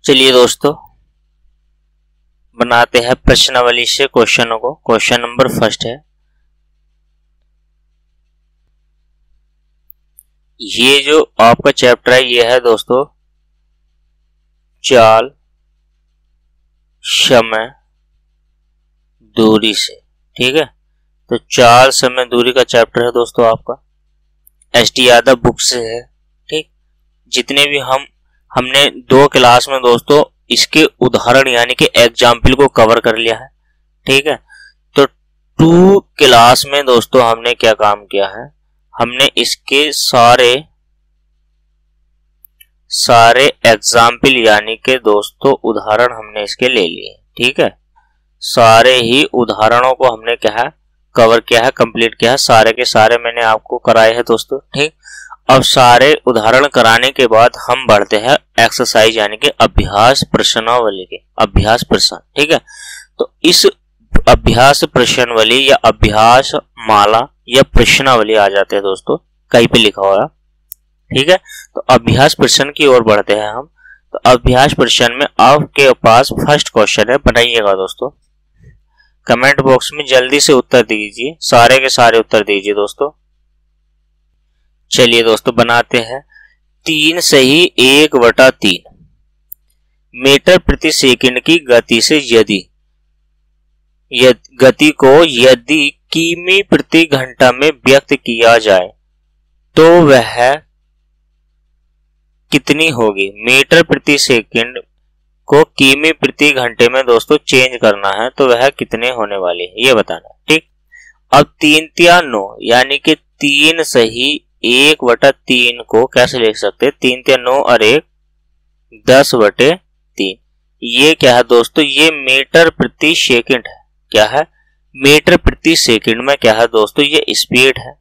चलिए दोस्तों, बनाते हैं प्रश्नावली से क्वेश्चनों को। क्वेश्चन नंबर फर्स्ट है, ये जो आपका चैप्टर है ये है दोस्तों चाल, समय, दूरी से। ठीक है, तो चाल, समय, दूरी का चैप्टर है दोस्तों आपका, एस.टी. यादव बुक से है। ठीक, जितने भी हमने 2 क्लास में दोस्तों इसके उदाहरण यानी कि एग्जाम्पल को कवर कर लिया है। ठीक है, तो 2 क्लास में दोस्तों हमने क्या काम किया है, हमने इसके सारे एग्जाम्पल यानी कि दोस्तों उदाहरण हमने इसके ले लिए। ठीक है, सारे ही उदाहरणों को हमने क्या है कवर किया है, कंप्लीट किया है, सारे के सारे मैंने आपको कराए हैं दोस्तों। ठीक, अब सारे उदाहरण कराने के बाद हम बढ़ते हैं एक्सरसाइज यानी कि अभ्यास प्रश्नावली के अभ्यास प्रश्न। ठीक है, तो इस अभ्यास प्रश्नावली या अभ्यास माला या प्रश्नावली आ जाते हैं दोस्तों, कहीं पे लिखा हुआ। ठीक है, तो अभ्यास प्रश्न की ओर बढ़ते हैं हम। तो अभ्यास प्रश्न में आपके पास फर्स्ट क्वेश्चन है, बनाइएगा दोस्तों। कमेंट बॉक्स में जल्दी से उत्तर दीजिए, सारे के सारे उत्तर दीजिए दोस्तों। चलिए दोस्तों बनाते हैं। 3 सही 1/3 मीटर प्रति सेकंड की गति से गति को यदि किमी प्रति घंटा में व्यक्त किया जाए तो वह कितनी होगी। मीटर प्रति सेकंड को किमी प्रति घंटे में दोस्तों चेंज करना है तो वह कितने होने वाली है ये बताना है। ठीक, अब 3 तिया 9 यानी कि 3 सही 1/3 को कैसे लिख सकते हैं, 3 तिया 9 और 1 10/3। ये क्या है दोस्तों, ये मीटर प्रति सेकंड है। क्या है, मीटर प्रति सेकंड में क्या है दोस्तों, ये स्पीड है।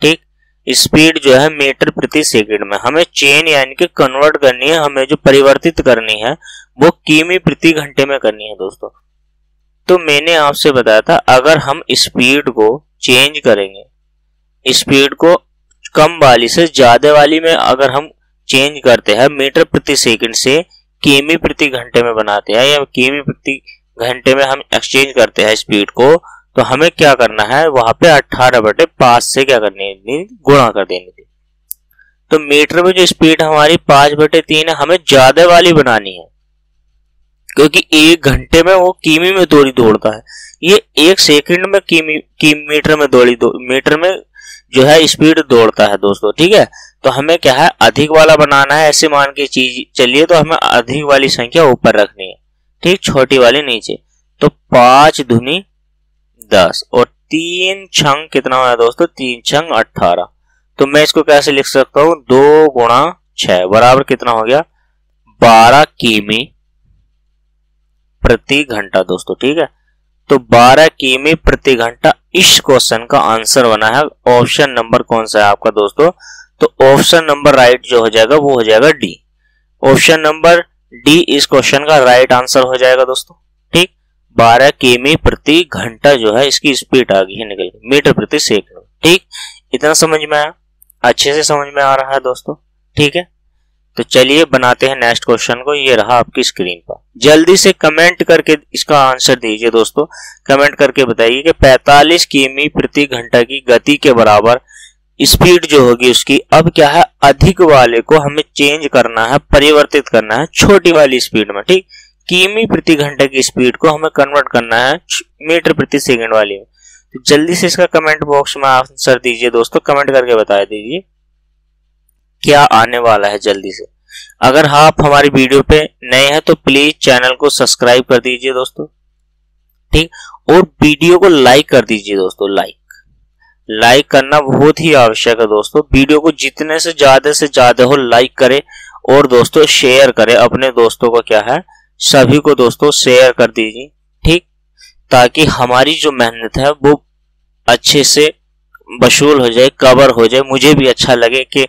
ठीक, स्पीड जो है मीटर प्रति सेकंड में हमें चेंज यानी कि कन्वर्ट करनी है, हमें जो परिवर्तित करनी है वो किमी प्रति घंटे में करनी है दोस्तों। तो मैंने आपसे बताया था अगर हम स्पीड को चेंज करेंगे, स्पीड को कम वाली से ज्यादा वाली में अगर हम चेंज करते हैं, मीटर प्रति सेकंड से किमी प्रति घंटे में बनाते हैं या किमी प्रति घंटे में हम एक्सचेंज करते हैं स्पीड को, तो हमें क्या करना है, वहां पे 18/5 से क्या करनी है, गुणा कर देनी थी। तो मीटर में जो स्पीड हमारी 5/3 है, हमें ज्यादा वाली बनानी है क्योंकि 1 घंटे में वो किमी में दौड़ी दौड़ता है, ये 1 सेकंड में मीटर में जो है स्पीड दौड़ता है दोस्तों। ठीक है, तो हमें क्या है अधिक वाला बनाना है, ऐसे मान के चीज चलिए, तो हमें अधिक वाली संख्या ऊपर रखनी है, ठीक, छोटी वाली नीचे। तो 5 दूनी 10 और 3 छंग कितना हुआ दोस्तों, 3 छंग 18। तो मैं इसको कैसे लिख सकता हूं, 2 × 6 बराबर कितना हो गया, 12 किमी प्रति घंटा दोस्तों। ठीक है, तो 12 किमी प्रति घंटा इस क्वेश्चन का आंसर बना है। ऑप्शन नंबर कौन सा है आपका दोस्तों, तो ऑप्शन नंबर राइट जो हो जाएगा वो हो जाएगा डी। ऑप्शन नंबर डी इस क्वेश्चन का राइट आंसर हो जाएगा दोस्तों। ठीक, 12 किमी प्रति घंटा जो है इसकी स्पीड आ गई है निकल के मीटर प्रति सेकंड। ठीक, इतना समझ में आया, अच्छे से समझ में आ रहा है दोस्तों। ठीक है, तो चलिए बनाते हैं नेक्स्ट क्वेश्चन को। ये रहा आपकी स्क्रीन पर, जल्दी से कमेंट करके इसका आंसर दीजिए दोस्तों। कमेंट करके बताइए कि 45 किमी प्रति घंटा की गति के बराबर स्पीड जो होगी उसकी, अब क्या है अधिक वाले को हमें चेंज करना है, परिवर्तित करना है छोटी वाली स्पीड में। ठीक, किमी प्रति घंटे की स्पीड को हमें कन्वर्ट करना है मीटर प्रति सेकंड वाली में। तो जल्दी से इसका कमेंट बॉक्स में आंसर दीजिए दोस्तों, कमेंट करके बता दीजिए क्या आने वाला है जल्दी से। अगर आप हमारी वीडियो पे नए हैं तो प्लीज चैनल को सब्सक्राइब कर दीजिए दोस्तों। ठीक, और वीडियो को लाइक कर दीजिए दोस्तों। लाइक करना बहुत ही आवश्यक है दोस्तों। वीडियो को जितने से ज्यादा हो लाइक करें और दोस्तों शेयर करें अपने दोस्तों को, क्या है सभी को दोस्तों शेयर कर दीजिए। ठीक, ताकि हमारी जो मेहनत है वो अच्छे से वसूल हो जाए, कवर हो जाए। मुझे भी अच्छा लगे कि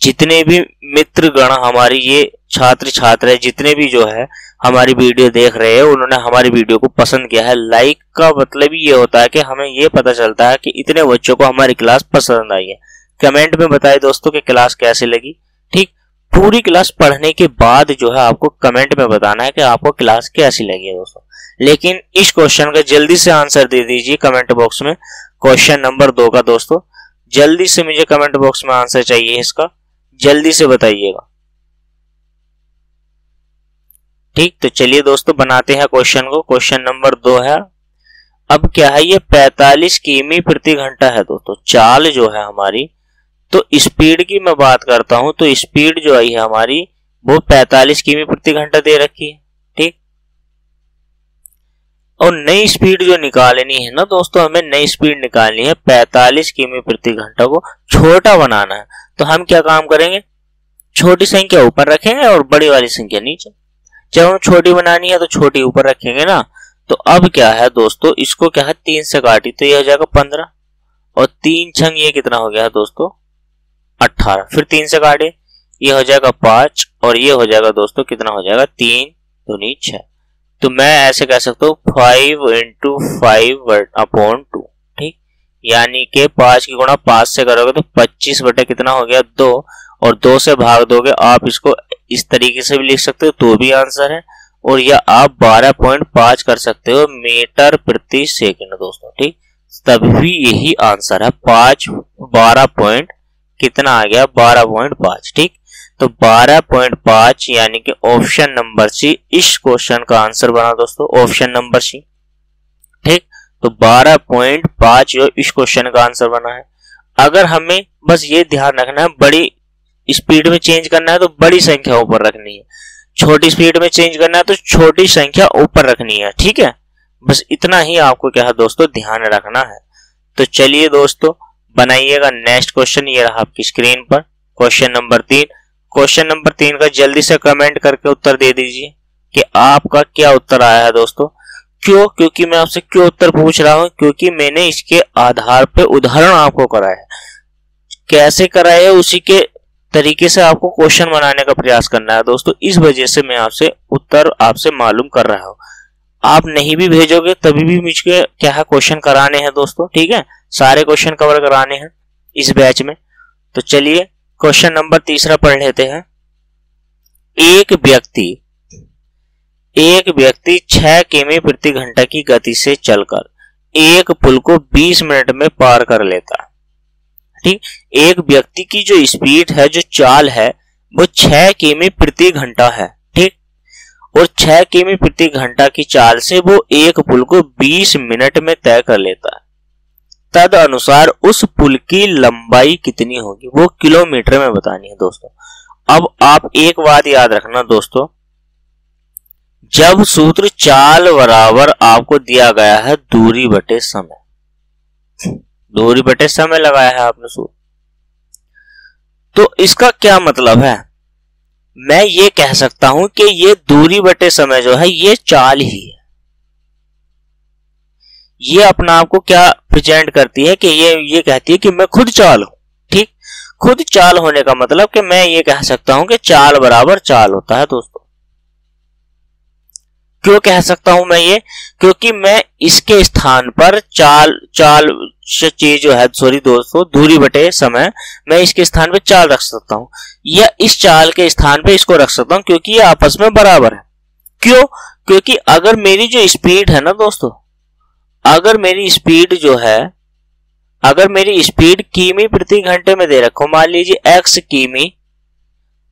जितने भी मित्रगण हमारी ये छात्र छात्र है, जितने भी जो है हमारी वीडियो देख रहे हैं, उन्होंने हमारी वीडियो को पसंद किया है। लाइक का मतलब ये होता है कि हमें ये पता चलता है कि इतने बच्चों को हमारी क्लास पसंद आई है। कमेंट में बताएं दोस्तों कि क्लास कैसे लगी। ठीक, पूरी क्लास पढ़ने के बाद जो है आपको कमेंट में बताना है कि आपको क्लास कैसी लगी है दोस्तों। लेकिन इस क्वेश्चन का जल्दी से आंसर दे दीजिए कमेंट बॉक्स में, क्वेश्चन नंबर 2 का दोस्तों। जल्दी से मुझे कमेंट बॉक्स में आंसर चाहिए इसका, जल्दी से बताइएगा। ठीक, तो चलिए दोस्तों बनाते हैं क्वेश्चन को। क्वेश्चन नंबर 2 है, अब क्या है, ये 45 किमी प्रति घंटा है दोस्तों, चाल जो है हमारी। तो स्पीड की मैं बात करता हूं तो स्पीड जो आई है हमारी वो 45 किमी प्रति घंटा दे रखी है। ठीक, और नई स्पीड जो निकालनी है ना दोस्तों, हमें नई स्पीड निकालनी है 45 किमी प्रति घंटा को छोटा बनाना है। तो हम क्या काम करेंगे, छोटी संख्या ऊपर रखेंगे और बड़ी वाली संख्या नीचे। जब हम छोटी बनानी है तो छोटी ऊपर रखेंगे ना। तो अब क्या है दोस्तों, इसको क्या है 3 से काटी तो ये हो जाएगा 15 और 3 छंग ये कितना हो गया है दोस्तों 18। फिर 3 से काटे ये हो जाएगा 5 और ये हो जाएगा दोस्तों कितना हो जाएगा 3 दूनी 6। तो मैं ऐसे कह सकता हूँ 5 इंटू 5/2। ठीक, यानी कि 5 की गुणा 5 से करोगे तो 25 बटे कितना हो गया 2 और 2 से भाग दोगे। आप इसको इस तरीके से भी लिख सकते हो तो भी आंसर है, और या आप 12.5 कर सकते हो मीटर प्रति सेकंड दोस्तों। ठीक, तभी यही आंसर है 12 पॉइंट कितना आ गया 12.5। ठीक, तो 12.5 यानी कि ऑप्शन नंबर सी इस क्वेश्चन का आंसर बना दोस्तों, ऑप्शन नंबर सी। ठीक, तो 12.5 जो इस क्वेश्चन का आंसर बना है। अगर हमें बस ये ध्यान रखना है बड़ी स्पीड में चेंज करना है तो बड़ी संख्या ऊपर रखनी है, छोटी स्पीड में चेंज करना है तो छोटी संख्या ऊपर रखनी है। ठीक है, बस इतना ही आपको क्या है दोस्तों ध्यान रखना है। तो चलिए दोस्तों बनाइएगा नेक्स्ट क्वेश्चन, ये रहा आपकी स्क्रीन पर क्वेश्चन नंबर 3। क्वेश्चन नंबर 3 का जल्दी से कमेंट करके उत्तर दे दीजिए कि आपका क्या उत्तर आया है दोस्तों। क्यों, क्योंकि मैं आपसे क्यों उत्तर पूछ रहा हूं, क्योंकि मैंने इसके आधार पे उदाहरण आपको कराया है। कैसे कराया है उसी के तरीके से आपको क्वेश्चन बनाने का प्रयास करना है दोस्तों। इस वजह से मैं आपसे उत्तर आपसे मालूम कर रहा हूं। आप नहीं भी भेजोगे तभी भी मुझे क्या है क्वेश्चन कराने हैं दोस्तों। ठीक है, सारे क्वेश्चन कवर कराने हैं इस बैच में। तो चलिए क्वेश्चन नंबर 3 पढ़ लेते हैं। एक व्यक्ति 6 किमी प्रति घंटा की गति से चलकर एक पुल को 20 मिनट में पार कर लेता है। ठीक, एक व्यक्ति की जो स्पीड है, जो चाल है, वो 6 किमी प्रति घंटा है। ठीक, और 6 किमी प्रति घंटा की चाल से वो एक पुल को 20 मिनट में तय कर लेता है। तद अनुसार उस पुल की लंबाई कितनी होगी, वो किलोमीटर में बतानी है दोस्तों। अब आप एक बात याद रखना दोस्तों, जब सूत्र चाल बराबर आपको दिया गया है दूरी बटे समय, दूरी बटे समय लगाया है आपने सूत्र, तो इसका क्या मतलब है, मैं ये कह सकता हूं कि ये दूरी बटे समय जो है ये चाल ही है। ये अपना आपको क्या प्रेजेंट करती है कि ये कहती है कि मैं खुद चाल हूं। ठीक, खुद चाल होने का मतलब कि मैं ये कह सकता हूं कि चाल बराबर चाल होता है दोस्तों। क्यों कह सकता हूं मैं ये, क्योंकि मैं इसके स्थान पर चाल चीज जो है, सॉरी दोस्तों, दूरी बटे समय, मैं इसके स्थान पे चाल रख सकता हूं या इस चाल के स्थान पे इसको रख सकता हूं, क्योंकि ये आपस में बराबर है। क्यों, क्योंकि अगर मेरी जो स्पीड है ना दोस्तों, अगर मेरी स्पीड जो है, अगर मेरी स्पीड किमी प्रति घंटे में दे रखो, मान लीजिए x किमी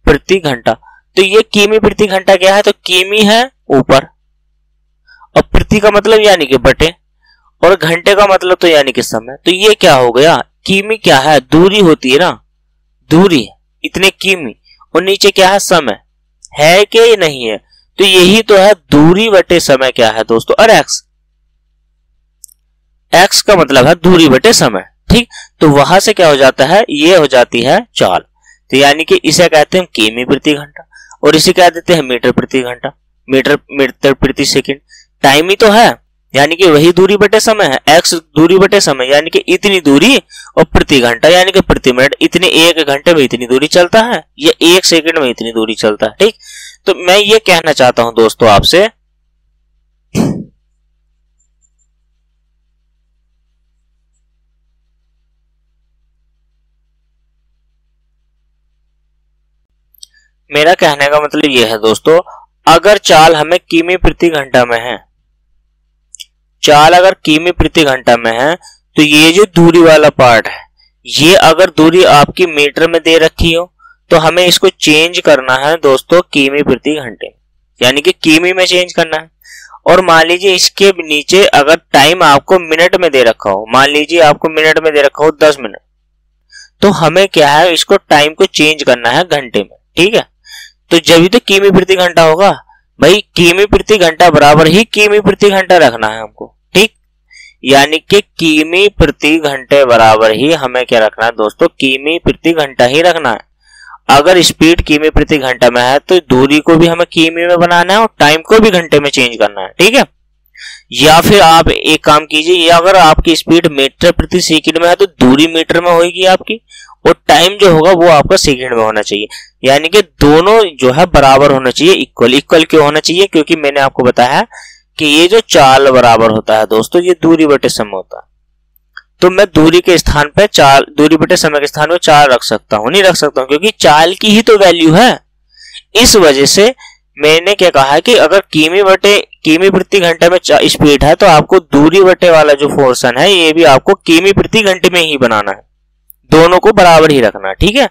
प्रति घंटा, तो ये किमी प्रति घंटा क्या है, तो किमी है ऊपर और प्रति का मतलब यानी कि बटे और घंटे का मतलब तो यानी कि समय। तो ये क्या हो गया, किमी क्या है, दूरी होती है ना, दूरी इतने किमी, और नीचे क्या है समय है कि नहीं है, तो यही तो है दूरी बटे समय क्या है दोस्तों, और x का मतलब है दूरी बटे समय। ठीक, तो वहां से क्या हो जाता है, ये हो जाती है चाल। तो यानी कि इसे कहते हैं किमी प्रति घंटा और इसे कह देते हैं मीटर प्रति घंटा, मीटर प्रति सेकंड। टाइम ही तो है, यानी कि वही दूरी बटे समय है, x दूरी बटे समय यानी कि इतनी दूरी, और प्रति घंटा यानी कि प्रति मिनट, इतने एक घंटे में इतनी दूरी चलता है, ये एक सेकंड में इतनी दूरी चलता है। ठीक, तो मैं ये कहना चाहता हूं दोस्तों आपसे, मेरा कहने का मतलब यह है दोस्तों, अगर चाल हमें किमी प्रति घंटा में है, चाल अगर किमी प्रति घंटा में है, तो ये जो दूरी वाला पार्ट है, ये अगर दूरी आपकी मीटर में दे रखी हो तो हमें इसको चेंज करना है दोस्तों किमी प्रति घंटे, यानी कि किमी में चेंज करना है। और मान लीजिए इसके नीचे अगर टाइम आपको मिनट में दे रखा हो, मान लीजिए आपको मिनट में दे रखा हो 10 मिनट, तो हमें क्या है, इसको टाइम को चेंज करना है घंटे में, ठीक है। तो जब भी तो किमी प्रति घंटा होगा भाई, किमी प्रति घंटा बराबर ही किमी प्रति घंटा रखना है हमको, ठीक। यानी कि किमी प्रति घंटे बराबर ही हमें क्या रखना है दोस्तों, किमी प्रति घंटा ही रखना है। अगर स्पीड किमी प्रति घंटा में है तो दूरी को भी हमें किमी में बनाना है और टाइम को भी घंटे में चेंज करना है, ठीक है। या फिर आप एक काम कीजिए, या अगर आपकी स्पीड मीटर प्रति सेकंड में है तो दूरी मीटर में होगी आपकी, और टाइम जो होगा वो आपका सेकंड में होना चाहिए। यानी कि दोनों जो है बराबर होना चाहिए, इक्वल। इक्वल क्यों होना चाहिए, क्योंकि मैंने आपको बताया कि ये जो चाल बराबर होता है दोस्तों, ये दूरी बटे समय होता है। तो मैं दूरी के स्थान पे चाल, दूरी बटे समय के स्थान पे चाल रख सकता हूं, नहीं रख सकता हूं, क्योंकि चाल की ही तो वैल्यू है। इस वजह से मैंने क्या कहा है कि अगर किमी प्रति घंटे में स्पीड है तो आपको दूरी बटे वाला जो पोर्शन है ये भी आपको किमी प्रति घंटे में ही बनाना है, दोनों को बराबर ही रखना है, ठीक है।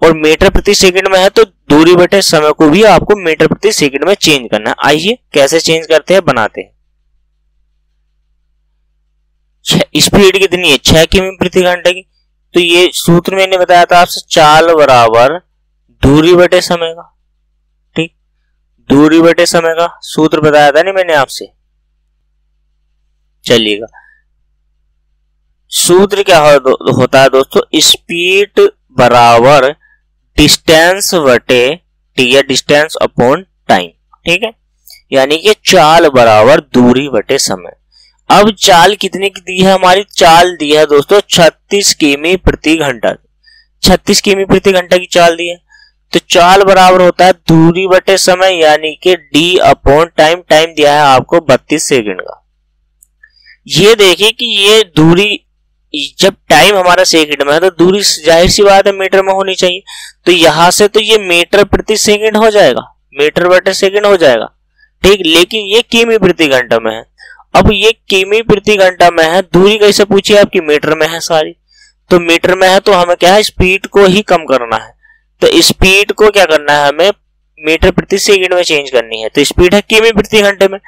और मीटर प्रति सेकंड में है तो दूरी बटे समय को भी आपको मीटर प्रति सेकंड में चेंज करना है। आइए कैसे चेंज करते हैं, बनाते हैं। स्पीड कितनी है, 6 किमी प्रति घंटे की, तो ये सूत्र मैंने बताया था आपसे, चाल बराबर दूरी बटे समय का, ठीक। दूरी बटे समय का सूत्र बताया था नहीं मैंने आपसे। चलिएगा, सूत्र क्या होता है दोस्तों, स्पीड बराबर डिस्टेंस बटे टी, या डिस्टेंस अपॉन टाइम, ठीक है। यानी कि चाल बराबर दूरी बटे समय। अब चाल कितने की दी है, हमारी चाल दी है दोस्तों 36 किमी प्रति घंटा, 36 किमी प्रति घंटा की चाल दी है। तो चाल बराबर होता है दूरी बटे समय, यानी कि डी अपॉन टाइम। टाइम दिया है आपको 32 सेकंड का। ये देखिए कि ये दूरी, जब टाइम हमारा सेकंड में है तो दूरी जाहिर सी बात है मीटर में होनी चाहिए। तो यहां से तो ये मीटर प्रति सेकंड हो जाएगा, मीटर बटे सेकंड हो जाएगा, ठीक। लेकिन ये किमी प्रति घंटा में है। अब ये किमी प्रति घंटा में है, दूरी कैसे पूछी आपकी, मीटर में है सारी, तो मीटर में है तो हमें क्या है, स्पीड को ही कम करना है। तो स्पीड को क्या करना है, हमें मीटर प्रति सेकंड में चेंज करनी है। तो स्पीड है किमी प्रति घंटे में,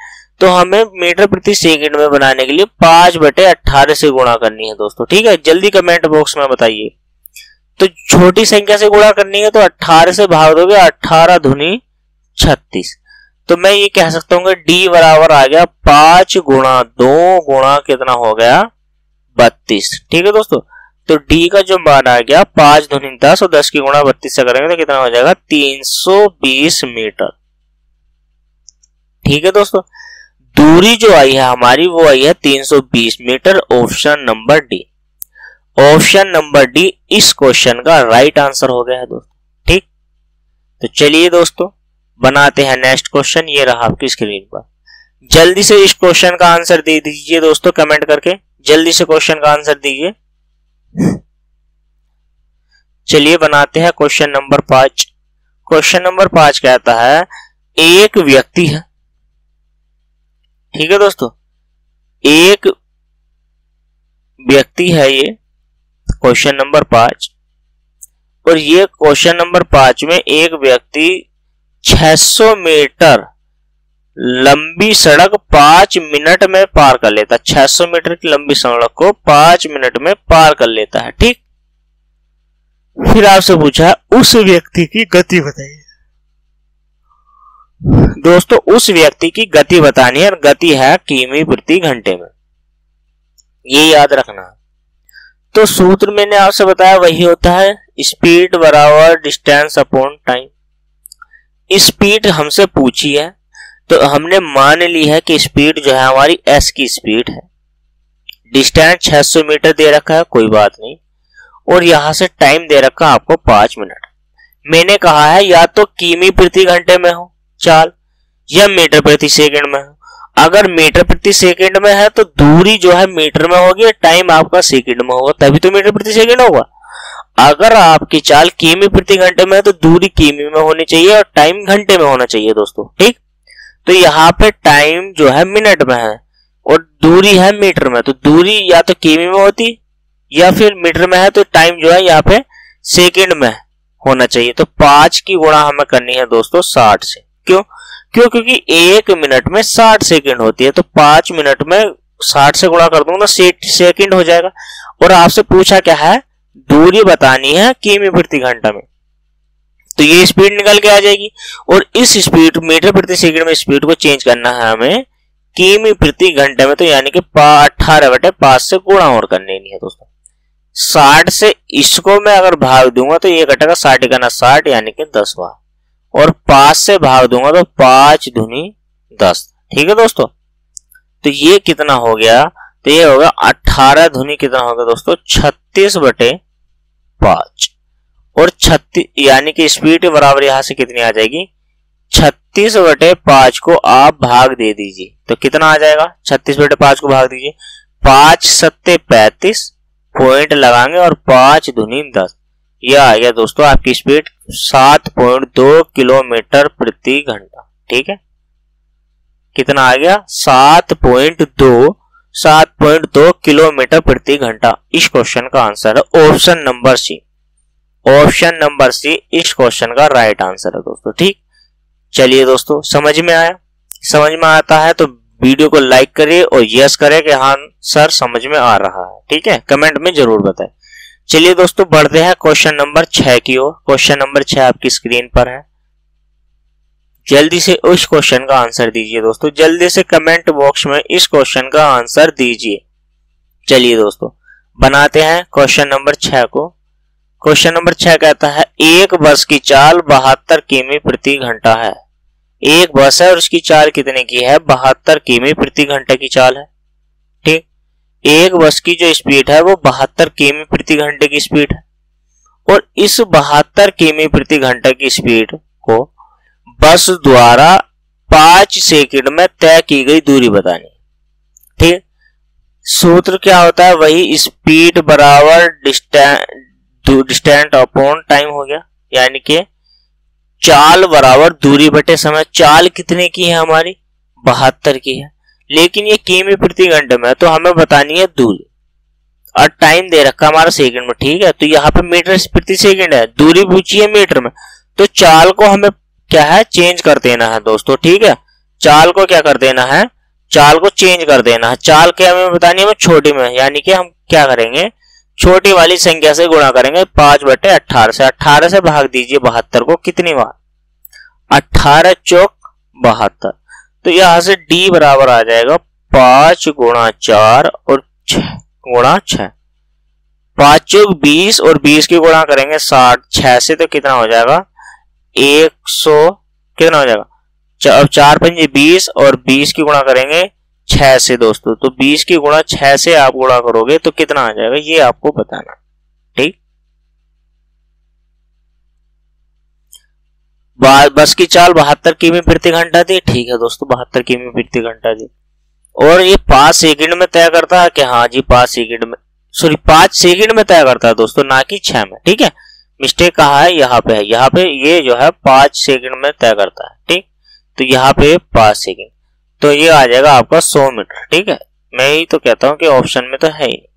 तो हमें मीटर प्रति सेकंड में बनाने के लिए 5/18 से गुणा करनी है दोस्तों, ठीक है। जल्दी कमेंट बॉक्स में बताइए। तो छोटी संख्या से गुणा करनी है तो 18 से भाग दोगे, 18 दूनी 36। तो मैं ये कह सकता हूँ कि डी बराबर आ गया 5 गुणा 2 गुणा कितना हो गया 32, ठीक है दोस्तों। तो डी का जो मान आ गया 5 दूनी 10 और 10 की गुणा 32 से करेंगे तो कितना हो जाएगा 320 मीटर, ठीक है दोस्तों। दूरी जो आई है हमारी वो आई है 320 metre, option number D. Option number D इस क्वेश्चन का राइट आंसर हो गया है दोस्तों, ठीक। तो चलिए दोस्तों बनाते हैं नेक्स्ट क्वेश्चन। ये रहा आपकी स्क्रीन पर। जल्दी से इस क्वेश्चन का आंसर दे दीजिए दोस्तों, कमेंट करके जल्दी से क्वेश्चन का आंसर दीजिए। चलिए बनाते हैं क्वेश्चन नंबर 5। क्वेश्चन नंबर 5 कहता है, एक व्यक्ति है, ठीक है दोस्तों, एक व्यक्ति है ये क्वेश्चन नंबर 5। और ये क्वेश्चन नंबर 5 में एक व्यक्ति 600 मीटर लंबी सड़क 5 मिनट में पार कर लेता है। 600 मीटर की लंबी सड़क को 5 मिनट में पार कर लेता है, ठीक। फिर आपसे पूछा उस व्यक्ति की गति बताइए। दोस्तों उस व्यक्ति की गति बतानी है और गति है किमी प्रति घंटे में, ये याद रखना। तो सूत्र मैंने आपसे बताया वही होता है, स्पीड बराबर डिस्टेंस अपॉन टाइम। स्पीड हमसे पूछी है तो हमने मान ली है कि स्पीड जो है हमारी एस की स्पीड है, डिस्टेंस 600 मीटर दे रखा है, कोई बात नहीं, और यहां से टाइम दे रखा है आपको 5 मिनट। मैंने कहा है या तो किमी प्रति घंटे में हो चाल या मीटर प्रति सेकंड में हो। अगर मीटर प्रति सेकंड में है तो दूरी जो है मीटर में होगी, टाइम आपका सेकंड में होगा, तभी तो मीटर प्रति सेकंड होगा। अगर आपकी चाल किमी प्रति घंटे में है तो दूरी किमी में होनी चाहिए और टाइम घंटे में होना चाहिए दोस्तों। ठीक, तो यहाँ पे टाइम जो है मिनट में है और दूरी है मीटर में, तो दूरी या तो किमी में होती या फिर मीटर में है, तो टाइम जो है यहाँ पे सेकंड में होना चाहिए। तो 5 की गुणा हमें करनी है दोस्तों 60 से। क्यों? क्योंकि 1 मिनट में 60 सेकंड होती है, तो 5 मिनट में 60 से गुणा कर दूंगा तो सेकंड हो जाएगा। और आपसे पूछा क्या है, दूरी बतानी है किमी प्रति घंटा में, तो ये स्पीड निकल के आ जाएगी। और इस स्पीड मीटर प्रति सेकंड में स्पीड को चेंज करना है हमें किमी प्रति घंटे में, तो यानी कि 18/5 से गुणा और करनी है दोस्तों। 60 से इसको मैं अगर भाग दूंगा तो ये कटेगा 60 का 60 यानी कि 10 बार, और 5 से भाग दूंगा तो 5 दूनी 10। ठीक है दोस्तों, तो ये कितना हो गया, तो ये होगा 18 दूनी कितना होगा दोस्तों 36/5, और 36 यानी कि स्पीड के बराबर यहां से कितनी आ जाएगी 36/5 को आप भाग दे दीजिए तो कितना आ जाएगा, 36/5 को भाग दीजिए, 5 सत्ते 35 पॉइंट लगाएंगे और 5 दूनी 10, यह आ गया दोस्तों आपकी स्पीड 7.2 किलोमीटर प्रति घंटा। ठीक है, कितना आ गया 7.2 किलोमीटर प्रति घंटा। इस क्वेश्चन का आंसर है option number C. Option number C इस क्वेश्चन का राइट आंसर है दोस्तों। ठीक, चलिए दोस्तों समझ में आया? समझ में आता है तो वीडियो को लाइक करिए और यस करें कि हाँ सर समझ में आ रहा है। ठीक है, कमेंट में जरूर बताएं। चलिए दोस्तों बढ़ते हैं क्वेश्चन नंबर 6 की ओर। क्वेश्चन नंबर 6 आपकी स्क्रीन पर है, जल्दी से उस क्वेश्चन का आंसर दीजिए दोस्तों, जल्दी से कमेंट बॉक्स में इस क्वेश्चन का आंसर दीजिए। चलिए दोस्तों बनाते हैं क्वेश्चन नंबर 6 को। क्वेश्चन नंबर 6 कहता है एक बस की चाल 72 किमी प्रति घंटा है। एक बस है और उसकी चाल कितने की है, 72 किमी प्रति घंटे की चाल है। ठीक, एक बस की जो स्पीड है वो 72 किमी प्रति घंटे की स्पीड है, और इस 72 किमी प्रति घंटे की स्पीड को बस द्वारा 5 सेकंड में तय की गई दूरी बतानी। ठीक, सूत्र क्या होता है, वही स्पीड बराबर डिस्टेंस अपॉन टाइम हो गया, यानी कि चाल बराबर दूरी बटे समय। चाल कितने की है हमारी 72 की है, लेकिन ये किमी प्रति घंटे में, तो हमें बतानी है दूरी, और टाइम दे रखा हमारा सेकंड में। ठीक है, तो यहाँ पे मीटर प्रति सेकंड है, दूरी पूछी है मीटर में, तो चाल को हमें क्या है चेंज कर देना है दोस्तों। ठीक है, चाल को क्या कर देना है, चाल को चेंज कर देना है। चाल क्या हमें बतानी है, हमें छोटी में, यानी कि हम क्या करेंगे छोटी वाली संख्या से गुणा करेंगे 5/18 से। 18 से भाग दीजिए 72 को कितनी बार, 18 चौक 72, तो यहां से d बराबर आ जाएगा 5 गुणा 4 और 6 गुणा 6, 5 चौक 20 और 20 की गुणा करेंगे 60 6 से, तो कितना हो जाएगा 100, कितना हो जाएगा 4 पंजे 20 और 20 की गुणा करेंगे 6 से दोस्तों, तो 20 की गुणा 6 से आप गुणा करोगे तो कितना आ जाएगा ये आपको बताना। ठीक, बस की चाल 72 किमी प्रति घंटा थी। ठीक है दोस्तों 72 किमी प्रति घंटा थी, और ये 5 सेकंड में तय करता है कि हाँ जी 5 सेकंड में, सॉरी 5 सेकंड में तय करता है दोस्तों, ना कि 6 में। ठीक है, मिस्टेक कहाँ है, यहाँ पे है, यहाँ पे ये जो है 5 सेकंड में तय करता है। ठीक, तो यहाँ पे 5 सेकंड, तो ये आ जाएगा आपका 100 मीटर। ठीक है, मैं ही तो कहता हूँ कि ऑप्शन में तो है ही नहीं,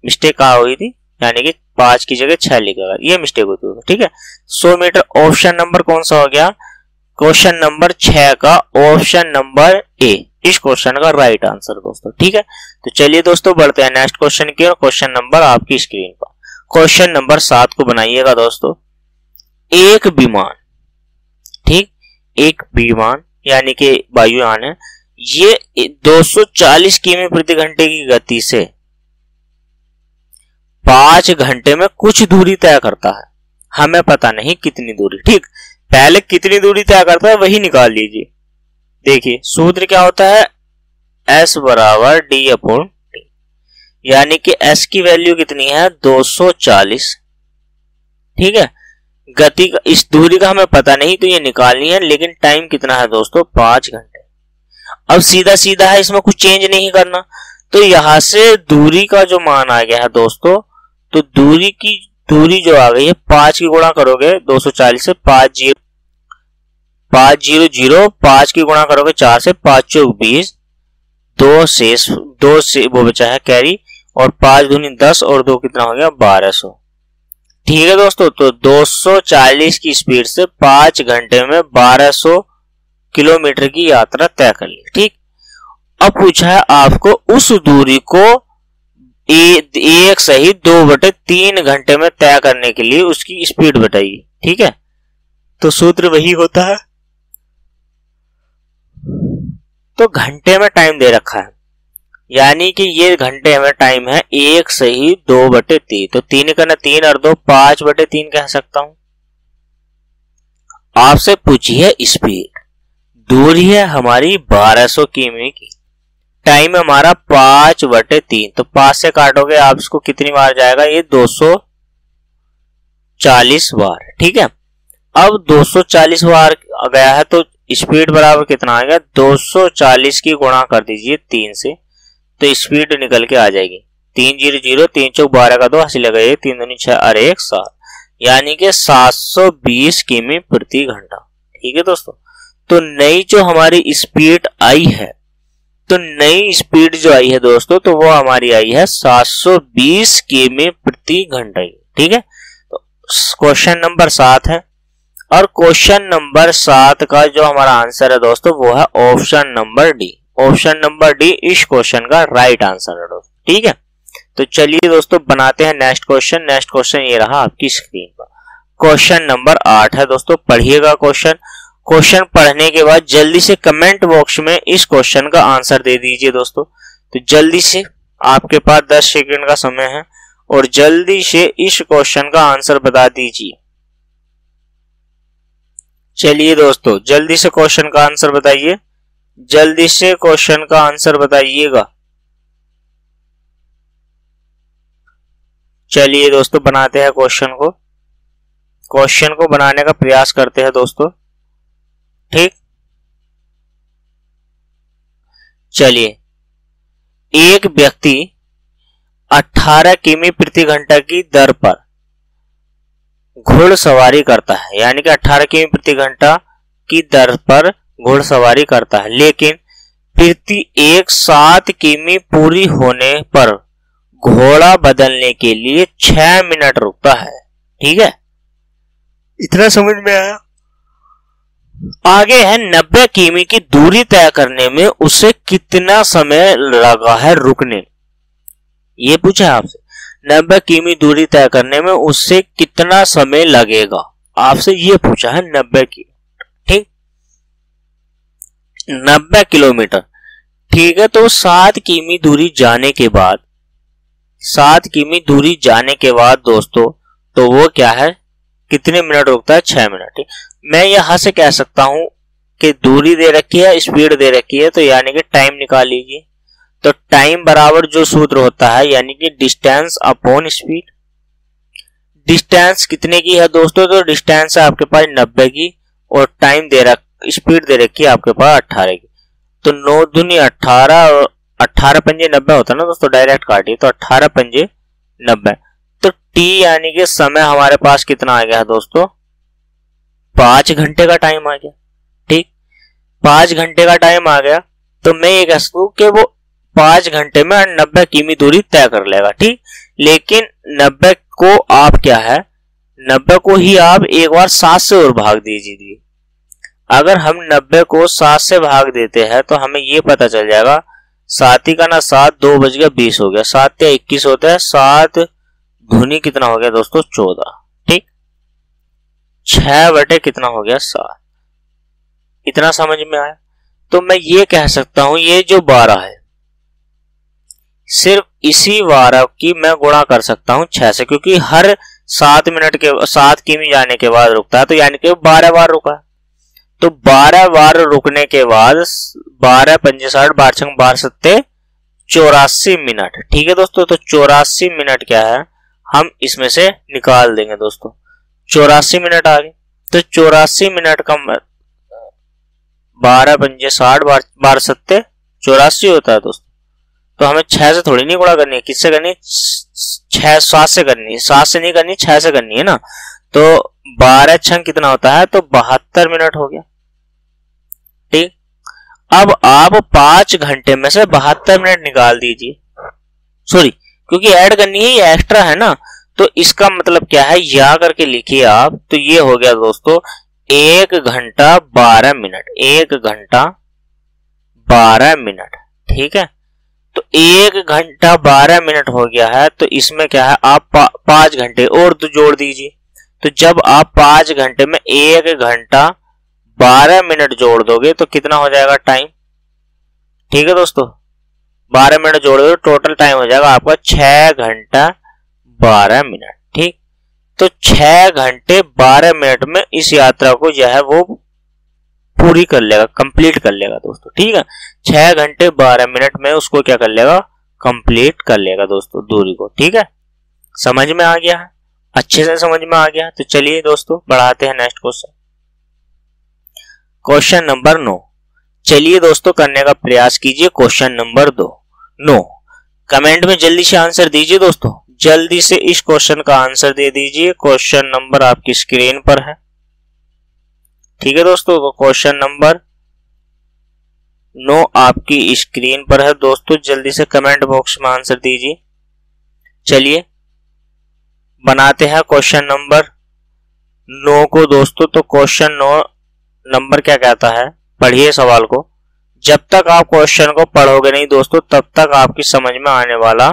मिस्टेक कहाँ हुई थी, यानी कि 5 की जगह 6 लिखेगा, ये मिस्टेक होती है। ठीक है, 100 मीटर ऑप्शन नंबर कौन सा हो गया, क्वेश्चन नंबर 6 का ऑप्शन नंबर ए इस क्वेश्चन का राइट आंसर दोस्तों। ठीक है, तो चलिए दोस्तों बढ़ते हैं नेक्स्ट क्वेश्चन की और। क्वेश्चन नंबर आपकी स्क्रीन पर, क्वेश्चन नंबर 7 को बनाइएगा दोस्तों। एक विमान, ठीक, एक विमान यानी कि वायुयान है, ये 240 किमी प्रति घंटे की गति से 5 घंटे में कुछ दूरी तय करता है, हमें पता नहीं कितनी दूरी। ठीक, पहले कितनी दूरी तय करता है वही निकाल लीजिए। देखिए सूत्र क्या होता है, s बराबर d अपॉन t, यानी कि s की वैल्यू कितनी है 240। ठीक है, गति का इस दूरी का हमें पता नहीं तो ये निकालनी है, लेकिन टाइम कितना है दोस्तों 5 घंटे। अब सीधा सीधा है, इसमें कुछ चेंज नहीं करना, तो यहां से दूरी का जो मान आ गया है दोस्तों, तो दूरी की दूरी जो आ गई है 5 की गुणा करोगे 240 से 5 की गुणा करोगे 4 से 5 चौक 20, 2 से वो बचा है कैरी, और 5 दूनी 10 और 2 कितना हो गया 1200। ठीक है दोस्तों, तो 240 की स्पीड से 5 घंटे में 1200 किलोमीटर की यात्रा तय कर ली। ठीक, अब पूछा है आपको उस दूरी को एक सही 2/3 घंटे में तय करने के लिए उसकी स्पीड बताइए। ठीक है, तो सूत्र वही होता है, तो घंटे में टाइम दे रखा है, यानी कि ये घंटे में टाइम है 1 सही 2/3, तो 3 का 3 और 2 5/3 कह सकता हूं। आपसे पूछी है स्पीड, दूरी है हमारी 1200 किमी की, टाइम हमारा 5/3, तो 5 से काटोगे आप इसको कितनी बार जाएगा, ये 240 बार। ठीक है, अब 240 बार गया है तो स्पीड बराबर कितना आएगा, 240 की गुणा कर दीजिए 3 से, तो स्पीड निकल के आ जाएगी 300, 3 चौक 12 का 2 हासिल लगाइए, 3 दूनी 6 और 1 7, यानी कि 720 किमी प्रति घंटा। ठीक है दोस्तों, तो नई जो हमारी स्पीड आई है, तो नई स्पीड जो आई है दोस्तों, तो वो हमारी आई है 720 किमी प्रति घंटा। ठीक है, तो क्वेश्चन नंबर 7 है, और क्वेश्चन नंबर 7 का जो हमारा आंसर है दोस्तों वो है option number D. Option number D इस क्वेश्चन का राइट आंसर है दोस्तों। ठीक है, तो चलिए दोस्तों बनाते हैं नेक्स्ट क्वेश्चन। नेक्स्ट क्वेश्चन ये रहा आपकी स्क्रीन पर, क्वेश्चन नंबर 8 है दोस्तों। पढ़िएगा क्वेश्चन, क्वेश्चन पढ़ने के बाद जल्दी से कमेंट बॉक्स में इस क्वेश्चन का आंसर दे दीजिए दोस्तों। तो जल्दी से, आपके पास 10 सेकंड का समय है और जल्दी से इस क्वेश्चन का आंसर बता दीजिए। चलिए दोस्तों जल्दी से क्वेश्चन का आंसर बताइए, जल्दी से क्वेश्चन का आंसर बताइएगा। चलिए दोस्तों बनाते हैं क्वेश्चन को, क्वेश्चन को बनाने का प्रयास करते हैं दोस्तों। ठीक, चलिए, एक व्यक्ति 18 किमी प्रति घंटा की दर पर घुड़सवारी करता है, यानी कि 18 किमी प्रति घंटा की दर पर घुड़सवारी करता है, लेकिन प्रति 7 किमी पूरी होने पर घोड़ा बदलने के लिए 6 मिनट रुकता है। ठीक है, इतना समझ में आया। आगे है 90 किमी की दूरी तय करने में उसे कितना समय लगा है रुकने, ये पूछा है आपसे। 90 किमी दूरी तय करने में उससे कितना समय लगेगा, आपसे ये पूछा है 90 की। ठीक, 90 किलोमीटर। ठीक है, तो 7 किमी दूरी जाने के बाद, 7 किमी दूरी जाने के बाद दोस्तों, तो वो क्या है, कितने मिनट रुकता है, 6 मिनट। ठीक, मैं यहां से कह सकता हूं कि दूरी दे रखी है, स्पीड दे रखी है, तो यानी कि टाइम निकाल लीजिए। तो टाइम बराबर जो सूत्र होता है, यानी कि डिस्टेंस अपॉन स्पीड। डिस्टेंस कितने की है दोस्तों, तो डिस्टेंस है आपके पास 90 की, और टाइम दे रख स्पीड दे रखी है आपके पास 18 की। तो 9 दूनी 18 और 18 पंजे 90 होता है ना दोस्तों, डायरेक्ट काटिए, तो 18 पंजे 90। तो टी यानी कि समय हमारे पास कितना आ गया है दोस्तों, 5 घंटे का टाइम आ गया। ठीक, 5 घंटे का टाइम आ गया, तो मैं ये कह सकूं कि वो 5 घंटे में 90 किमी दूरी तय कर लेगा। ठीक, लेकिन 90 को आप क्या है, 90 को ही आप एक बार 7 से और भाग दीजिए। अगर हम 90 को 7 से भाग देते हैं तो हमें ये पता चल जाएगा, 7 ही का ना 7, 2 बज गया 20 हो गया, 7 या 21 होता है, 7 धुनी कितना हो गया दोस्तों 14। ठीक, 6 बटे कितना हो गया 7। इतना समझ में आया। तो मैं ये कह सकता हूं ये जो 12 है, सिर्फ इसी 12 की मैं गुणा कर सकता हूं 6 से, क्योंकि हर 7 मिनट के 7 किमी जाने के बाद रुकता है, तो यानी कि 12 बार रुका है। तो 12 बार रुकने के बाद 12 पंजे 60, 12 छंग 12 सत्ते 84 मिनट। ठीक है दोस्तों, तो 84 मिनट क्या है, हम इसमें से निकाल देंगे दोस्तों। 84 मिनट आ गए, तो 84 मिनट का 12 पंजे 60, 12 सत्ते 84 होता है दोस्तों। तो हमें 6 से थोड़ी नहीं गुणा करनी है, किससे करनी है? 7 से करनी है, 7 से नहीं करनी, 6 से करनी है ना। तो 12 छंग कितना होता है? तो 72 मिनट हो गया। ठीक, अब आप 5 घंटे में से 72 मिनट निकाल दीजिए। सॉरी, क्योंकि ऐड करनी है, ये एक्स्ट्रा है ना, तो इसका मतलब क्या है, या करके लिखिए आप। तो ये हो गया दोस्तों 1 घंटा 12 मिनट, 1 घंटा 12 मिनट। ठीक है, तो 1 घंटा 12 मिनट हो गया है। तो इसमें क्या है, आप 5 घंटे और तो जोड़ दीजिए। तो जब आप 5 घंटे में 1 घंटा 12 मिनट जोड़ दोगे तो कितना हो जाएगा टाइम? ठीक है दोस्तों, 12 मिनट जोड़ दो, टोटल टाइम हो जाएगा आपका 6 घंटा 12 मिनट। ठीक, तो 6 घंटे 12 मिनट में इस यात्रा को जो है वो पूरी कर लेगा, कंप्लीट कर लेगा दोस्तों। ठीक है, 6 घंटे 12 मिनट में उसको क्या कर लेगा? कंप्लीट कर लेगा दोस्तों दूरी को। ठीक है, समझ में आ गया है? अच्छे से समझ में आ गया। तो चलिए दोस्तों बढ़ाते हैं नेक्स्ट क्वेश्चन, क्वेश्चन नंबर 9। चलिए दोस्तों करने का प्रयास कीजिए क्वेश्चन नंबर 9। कमेंट में जल्दी से आंसर दीजिए दोस्तों, जल्दी से इस क्वेश्चन का आंसर दे दीजिए। क्वेश्चन नंबर आपकी स्क्रीन पर है। ठीक है दोस्तों, तो क्वेश्चन नंबर 9 आपकी स्क्रीन पर है दोस्तों, जल्दी से कमेंट बॉक्स में आंसर दीजिए। चलिए बनाते हैं क्वेश्चन नंबर 9 को दोस्तों। तो क्वेश्चन 9 नंबर क्या कहता है, पढ़िए सवाल को। जब तक आप क्वेश्चन को पढ़ोगे नहीं दोस्तों, तब तक आपकी समझ में आने वाला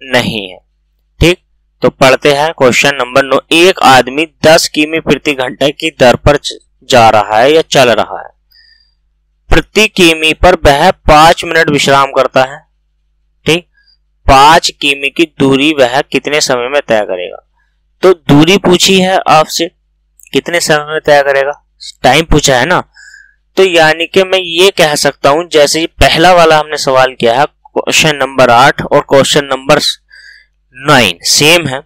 नहीं है। ठीक, तो पढ़ते हैं क्वेश्चन नंबर 9। एक आदमी 10 किमी प्रति घंटे की दर पर जा रहा है या चल रहा है। प्रति किमी पर वह 5 मिनट विश्राम करता है। ठीक, 5 किमी की दूरी वह कितने समय में तय करेगा? तो दूरी पूछी है आपसे, कितने समय में तय करेगा, टाइम पूछा है ना। तो यानी कि मैं ये कह सकता हूं, जैसे पहला वाला हमने सवाल किया है क्वेश्चन नंबर 8 और क्वेश्चन नंबर 9 सेम है,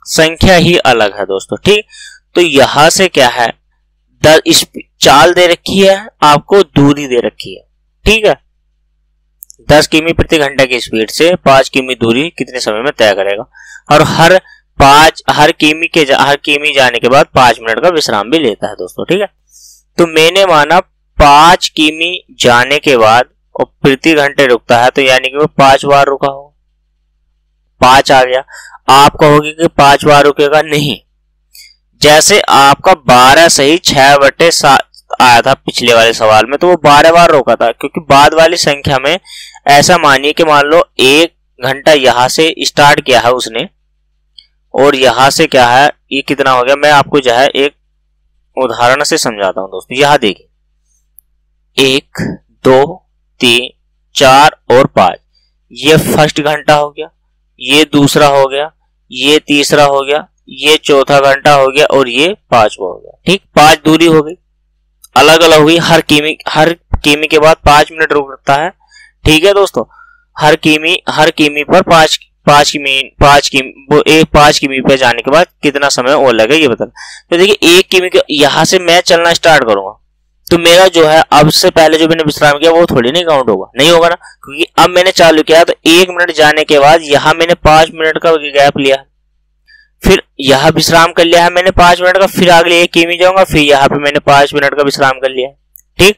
संख्या ही अलग है दोस्तों। ठीक, तो यहां से क्या है, चाल दे रखी है, आपको दूरी दे रखी है। ठीक है, 10 किमी प्रति घंटे की स्पीड से 5 किमी दूरी कितने समय में तय करेगा, और हर किमी जाने के बाद 5 मिनट का विश्राम भी लेता है दोस्तों। ठीक है, तो मैंने माना 5 किमी जाने के बाद और प्रति घंटे रुकता है, तो यानी कि वो 5 बार रुका होगा, 5 आ गया। आप कहोगे कि 5 बार रुकेगा, नहीं। जैसे आपका 12 सही 6/7 आया था पिछले वाले सवाल में, तो वो 12 बार रोका था, क्योंकि बाद वाली संख्या में ऐसा मानिए कि मान लो 1 घंटा यहां से स्टार्ट किया है उसने, और यहां से क्या है, ये कितना हो गया, मैं आपको जो है एक उदाहरण से समझाता हूं दोस्तों। यहां देखिए 1 2 3 4 और 5, ये फर्स्ट घंटा हो गया, ये दूसरा हो गया, ये तीसरा हो गया, ये चौथा घंटा हो गया, और ये 5वां हो गया। ठीक, 5 दूरी हो गई, अलग अलग हुई। हर किमी के बाद 5 मिनट रुकता है। ठीक है दोस्तों, हर किमी पर 5 किमी पे जाने के बाद कितना समय और लगेगा ये बता। तो देखिए 1 किमी के यहां से मैं चलना स्टार्ट करूंगा, तो मेरा जो है अब से पहले जो मैंने विश्राम किया वो थोड़ी नहीं काउंट होगा, नहीं होगा ना, क्योंकि अब मैंने चालू किया तो 1 मिनट जाने के बाद यहां मैंने 5 मिनट का गैप लिया, फिर यहां विश्राम कर लिया है मैंने 5 मिनट का, फिर आगे 1 किमी जाऊंगा, फिर यहां पे मैंने 5 मिनट का विश्राम कर लिया। ठीक,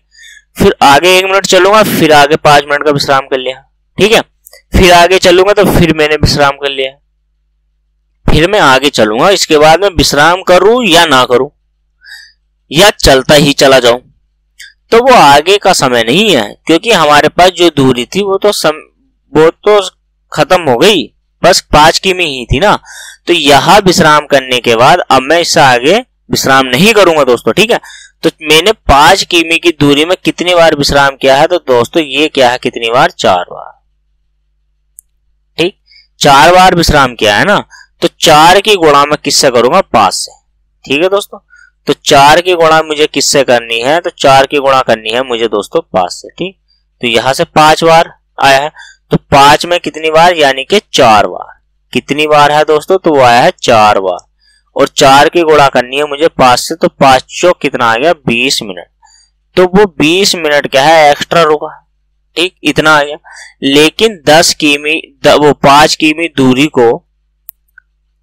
फिर आगे 1 मिनट चलूंगा, फिर आगे 5 मिनट का विश्राम कर लिया। ठीक है, फिर आगे चलूंगा तो फिर मैंने विश्राम कर लिया, फिर मैं आगे चलूंगा, इसके बाद मैं विश्राम करूं या ना करूं, या चलता ही चला जाऊं, तो वो आगे का समय नहीं है, क्योंकि हमारे पास जो दूरी थी वो तो खत्म हो गई, बस 5 किमी ही थी ना। तो यहां विश्राम करने के बाद अब मैं इससे आगे विश्राम नहीं करूंगा दोस्तों। ठीक है, तो मैंने 5 किमी की दूरी में कितनी बार विश्राम किया है, तो दोस्तों ये क्या है, कितनी बार, 4 बार। ठीक, 4 बार विश्राम किया है ना, तो 4 की गुणा मैं किससे करूंगा, 5 से। ठीक है दोस्तों, तो 4 की गुणा मुझे किससे करनी है, तो 4 की गुणा करनी है मुझे दोस्तों 5 से। ठीक, तो यहां से 5 बार आया है, तो 5 में कितनी बार, यानी कि 4 बार। कितनी बार है दोस्तों, तो वो आया है 4 बार, और 4 की गुणा करनी है मुझे 5 से, तो 5 चौक कितना आ गया, 20 मिनट। तो वो 20 मिनट क्या है, एक्स्ट्रा रुका। ठीक, इतना आ गया। लेकिन 10 किमी वो 5 किमी दूरी को,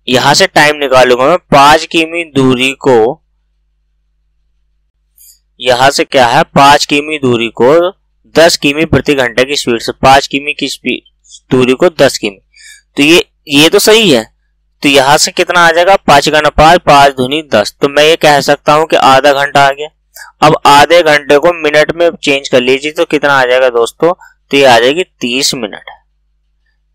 यहां से टाइम निकालूंगा मैं, 5 किमी दूरी को, यहां से क्या है, 5 किमी दूरी को 10 किमी प्रति घंटे की स्पीड से, 5 किमी की स्पीड दूरी को 10 किमी, तो ये तो सही है। तो यहां से कितना आ जाएगा, 5 का 5, 5 दूनी 10, तो मैं ये कह सकता हूं कि आधा घंटा आ गया। अब आधे घंटे को मिनट में चेंज कर लीजिए तो कितना आ जाएगा दोस्तों, तो ये आ जाएगी 30 मिनट।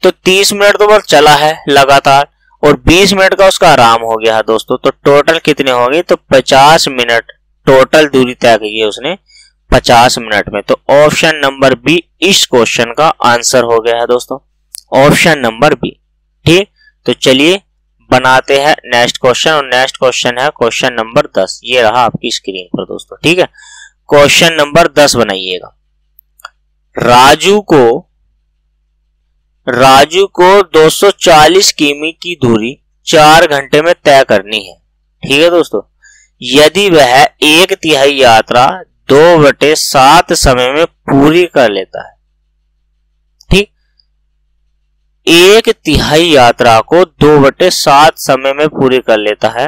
तो 30 मिनट तो बस चला है लगातार, और 20 मिनट का उसका आराम हो गया है दोस्तों। तो टोटल कितने हो गए, तो 50 मिनट टोटल दूरी तय की है उसने 50 मिनट में। तो ऑप्शन नंबर बी इस क्वेश्चन का आंसर हो गया है दोस्तों, ऑप्शन नंबर बी। ठीक, तो चलिए बनाते हैं नेक्स्ट क्वेश्चन, और नेक्स्ट क्वेश्चन है क्वेश्चन नंबर 10। ये रहा आपकी स्क्रीन पर दोस्तों। ठीक है, क्वेश्चन नंबर 10 बनाइएगा। राजू को 240 किमी की दूरी 4 घंटे में तय करनी है। ठीक है दोस्तों, यदि वह 1/3 यात्रा 2/7 समय में पूरी कर लेता है। ठीक, 1/3 यात्रा को 2/7 समय में पूरी कर लेता है,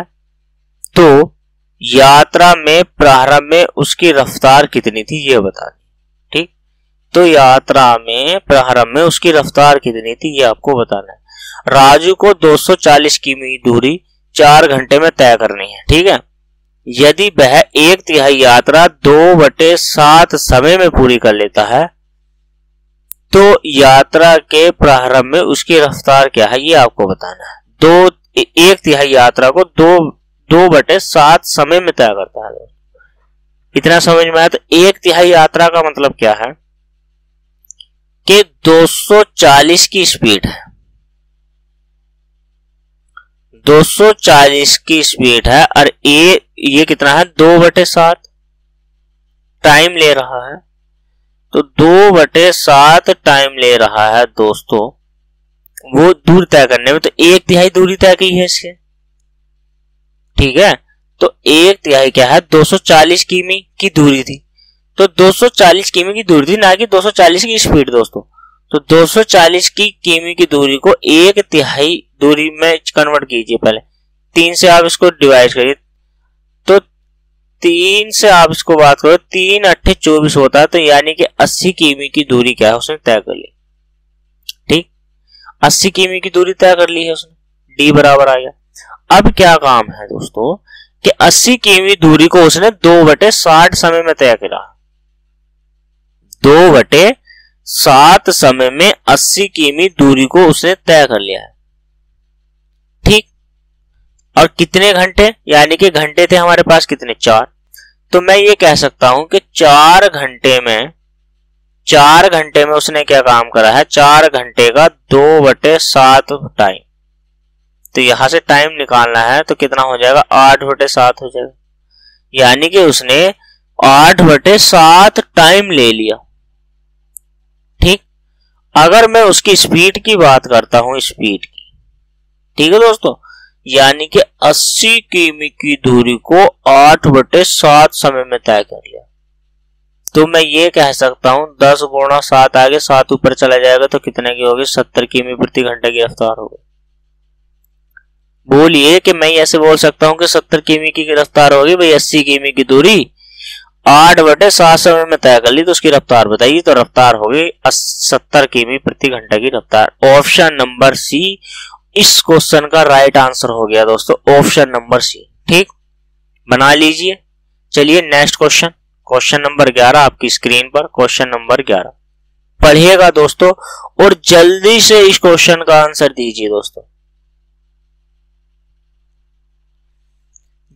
तो यात्रा में प्रारंभ में उसकी रफ्तार कितनी थी ये बतानी। ठीक, तो यात्रा में प्रारंभ में उसकी रफ्तार कितनी थी ये आपको बताना है। राजू को 240 किमी दूरी 4 घंटे में तय करनी है। ठीक है, यदि वह 1/3 यात्रा 2/7 समय में पूरी कर लेता है, तो यात्रा के प्रारंभ में उसकी रफ्तार क्या है ये आपको बताना है। 1/3 यात्रा को 2/7 समय में तय करता है। इतना समझ में आया। तो 1/3 यात्रा का मतलब क्या है कि 240 की स्पीड है, 240 की स्पीड है, और ये कितना है, 2/7 टाइम ले रहा है। तो 2/7 टाइम ले रहा है दोस्तों वो दूर तय करने में, तो 1/3 दूरी तय की है इसके। ठीक है, तो 1/3 क्या है, 240 किमी की दूरी थी, तो 240 किमी की दूरी थी, ना कि 240 की स्पीड दोस्तों। तो 240 की किमी की दूरी को 1/3 दूरी में कन्वर्ट कीजिए। पहले 3 से आप इसको डिवाइड करिए, तो 3 से आप इसको बात करो, 3 8 24 होता है, तो यानी कि 80 किमी की दूरी क्या है उसने तय कर ली। ठीक, 80 किमी की दूरी तय कर ली है उसने, डी बराबर आ गया। अब क्या काम है दोस्तों कि 80 किमी दूरी को उसने 2/60 समय में तय करा। 2/7 समय में 80 किमी दूरी को उसने तय कर लिया है। ठीक, और कितने घंटे, यानी कि घंटे थे हमारे पास कितने, 4। तो मैं ये कह सकता हूं कि 4 घंटे में उसने क्या काम करा है, 4 घंटे का 2/7 टाइम। तो यहां से टाइम निकालना है तो कितना हो जाएगा, 8/7 हो जाएगा, यानी कि उसने 8/7 टाइम ले लिया। ठीक, अगर मैं उसकी स्पीड की बात करता हूं, स्पीड की, ठीक है दोस्तों, यानी कि 80 किमी की दूरी को 8/7 समय में तय कर लिया, तो मैं ये कह सकता हूं 10 गुणा 7 आगे 7 ऊपर चला जाएगा तो कितने की होगी, 70 किमी प्रति घंटे की रफ्तार होगी। बोलिए कि मैं ऐसे बोल सकता हूं कि 70 किमी की रफ्तार होगी भाई, 80 किमी की दूरी 8/7 समय में तय कर ली, तो उसकी रफ्तार बताइए। तो रफ्तार होगी 70 किमी प्रति घंटे की रफ्तार। ऑप्शन नंबर सी इस क्वेश्चन का राइट आंसर हो गया दोस्तों, ऑप्शन नंबर सी। ठीक, बना लीजिए। चलिए नेक्स्ट क्वेश्चन, क्वेश्चन नंबर 11 आपकी स्क्रीन पर, क्वेश्चन नंबर 11 पढ़िएगा दोस्तों, और जल्दी से इस क्वेश्चन का आंसर दीजिए दोस्तों,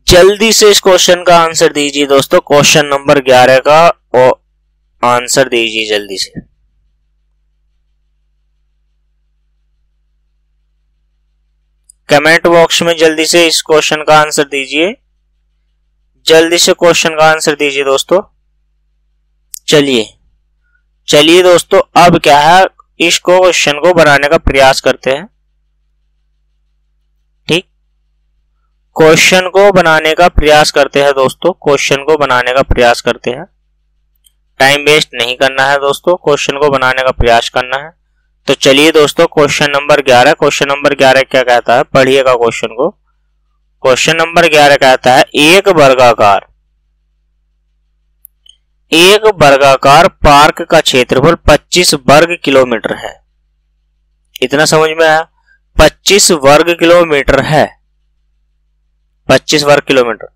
जल्दी से इस क्वेश्चन का आंसर दीजिए दोस्तों। क्वेश्चन नंबर 11 का आंसर दीजिए जल्दी से। कमेंट बॉक्स में जल्दी से इस क्वेश्चन का आंसर दीजिए, जल्दी से क्वेश्चन का आंसर दीजिए दोस्तों। चलिए दोस्तों, अब क्या है, इस क्वेश्चन को बनाने का प्रयास करते हैं। ठीक, क्वेश्चन को बनाने का प्रयास करते हैं दोस्तों, क्वेश्चन को बनाने का प्रयास करते हैं। टाइम वेस्ट नहीं करना है दोस्तों, क्वेश्चन को बनाने का प्रयास करना है। तो चलिए दोस्तों क्वेश्चन नंबर 11, क्वेश्चन नंबर 11 क्या कहता है, पढ़िएगा क्वेश्चन को। क्वेश्चन नंबर 11 कहता है एक वर्गाकार पार्क का क्षेत्रफल 25 वर्ग किलोमीटर है। इतना समझ में आया? 25 वर्ग किलोमीटर है, 25 वर्ग किलोमीटर।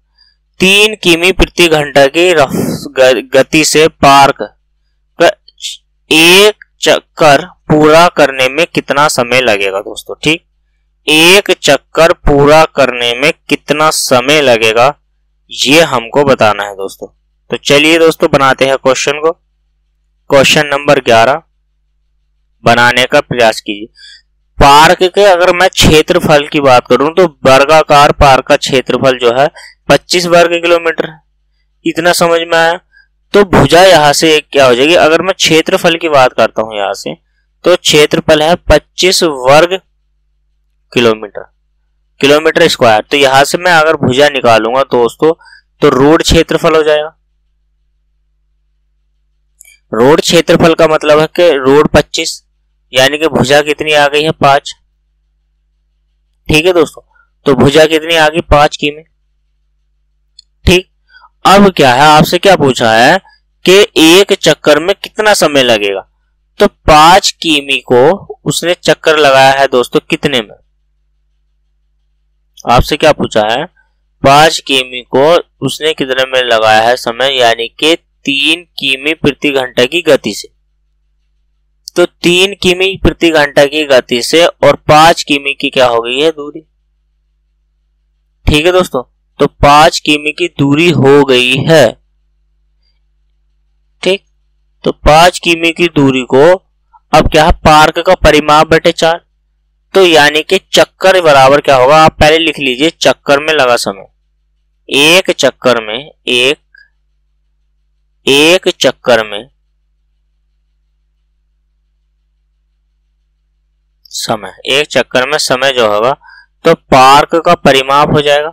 3 किमी प्रति घंटा की गति से पार्क का एक चक्कर पूरा करने में कितना समय लगेगा दोस्तों? ठीक, एक चक्कर पूरा करने में कितना समय लगेगा ये हमको बताना है दोस्तों। तो चलिए दोस्तों बनाते हैं क्वेश्चन को। क्वेश्चन नंबर 11 बनाने का प्रयास कीजिए। पार्क के अगर मैं क्षेत्रफल की बात करूं तो वर्गाकार पार्क का क्षेत्रफल जो है 25 वर्ग किलोमीटर है। इतना समझ में आया? तो भुजा यहां से क्या हो जाएगी, अगर मैं क्षेत्रफल की बात करता हूं यहां से, तो क्षेत्रफल है 25 वर्ग किलोमीटर स्क्वायर। तो यहां से मैं अगर भुजा निकालूंगा दोस्तों तो रोड क्षेत्रफल हो जाएगा। रोड क्षेत्रफल का मतलब है कि रोड 25 यानी कि भुजा कितनी आ गई है 5। ठीक है दोस्तों, तो भुजा कितनी आ गई 5 किमी। ठीक, अब क्या है, आपसे क्या पूछा है कि एक चक्कर में कितना समय लगेगा। तो 5 किमी को उसने चक्कर लगाया है दोस्तों कितने में, आपसे क्या पूछा है, 5 किमी को उसने कितने में लगाया है समय, यानी कि 3 किमी प्रति घंटा की गति से। तो 3 किमी प्रति घंटा की गति से और 5 किमी की क्या हो गई है दूरी। ठीक है दोस्तों, तो 5 किमी की दूरी हो गई है। ठीक, तो 5 किमी की दूरी को अब क्या है, पार्क का परिमाप बटे 4। तो यानी कि चक्कर बराबर क्या होगा, आप पहले लिख लीजिए चक्कर में लगा समय। एक चक्कर में समय, एक चक्कर में समय जो होगा तो पार्क का परिमाप हो जाएगा,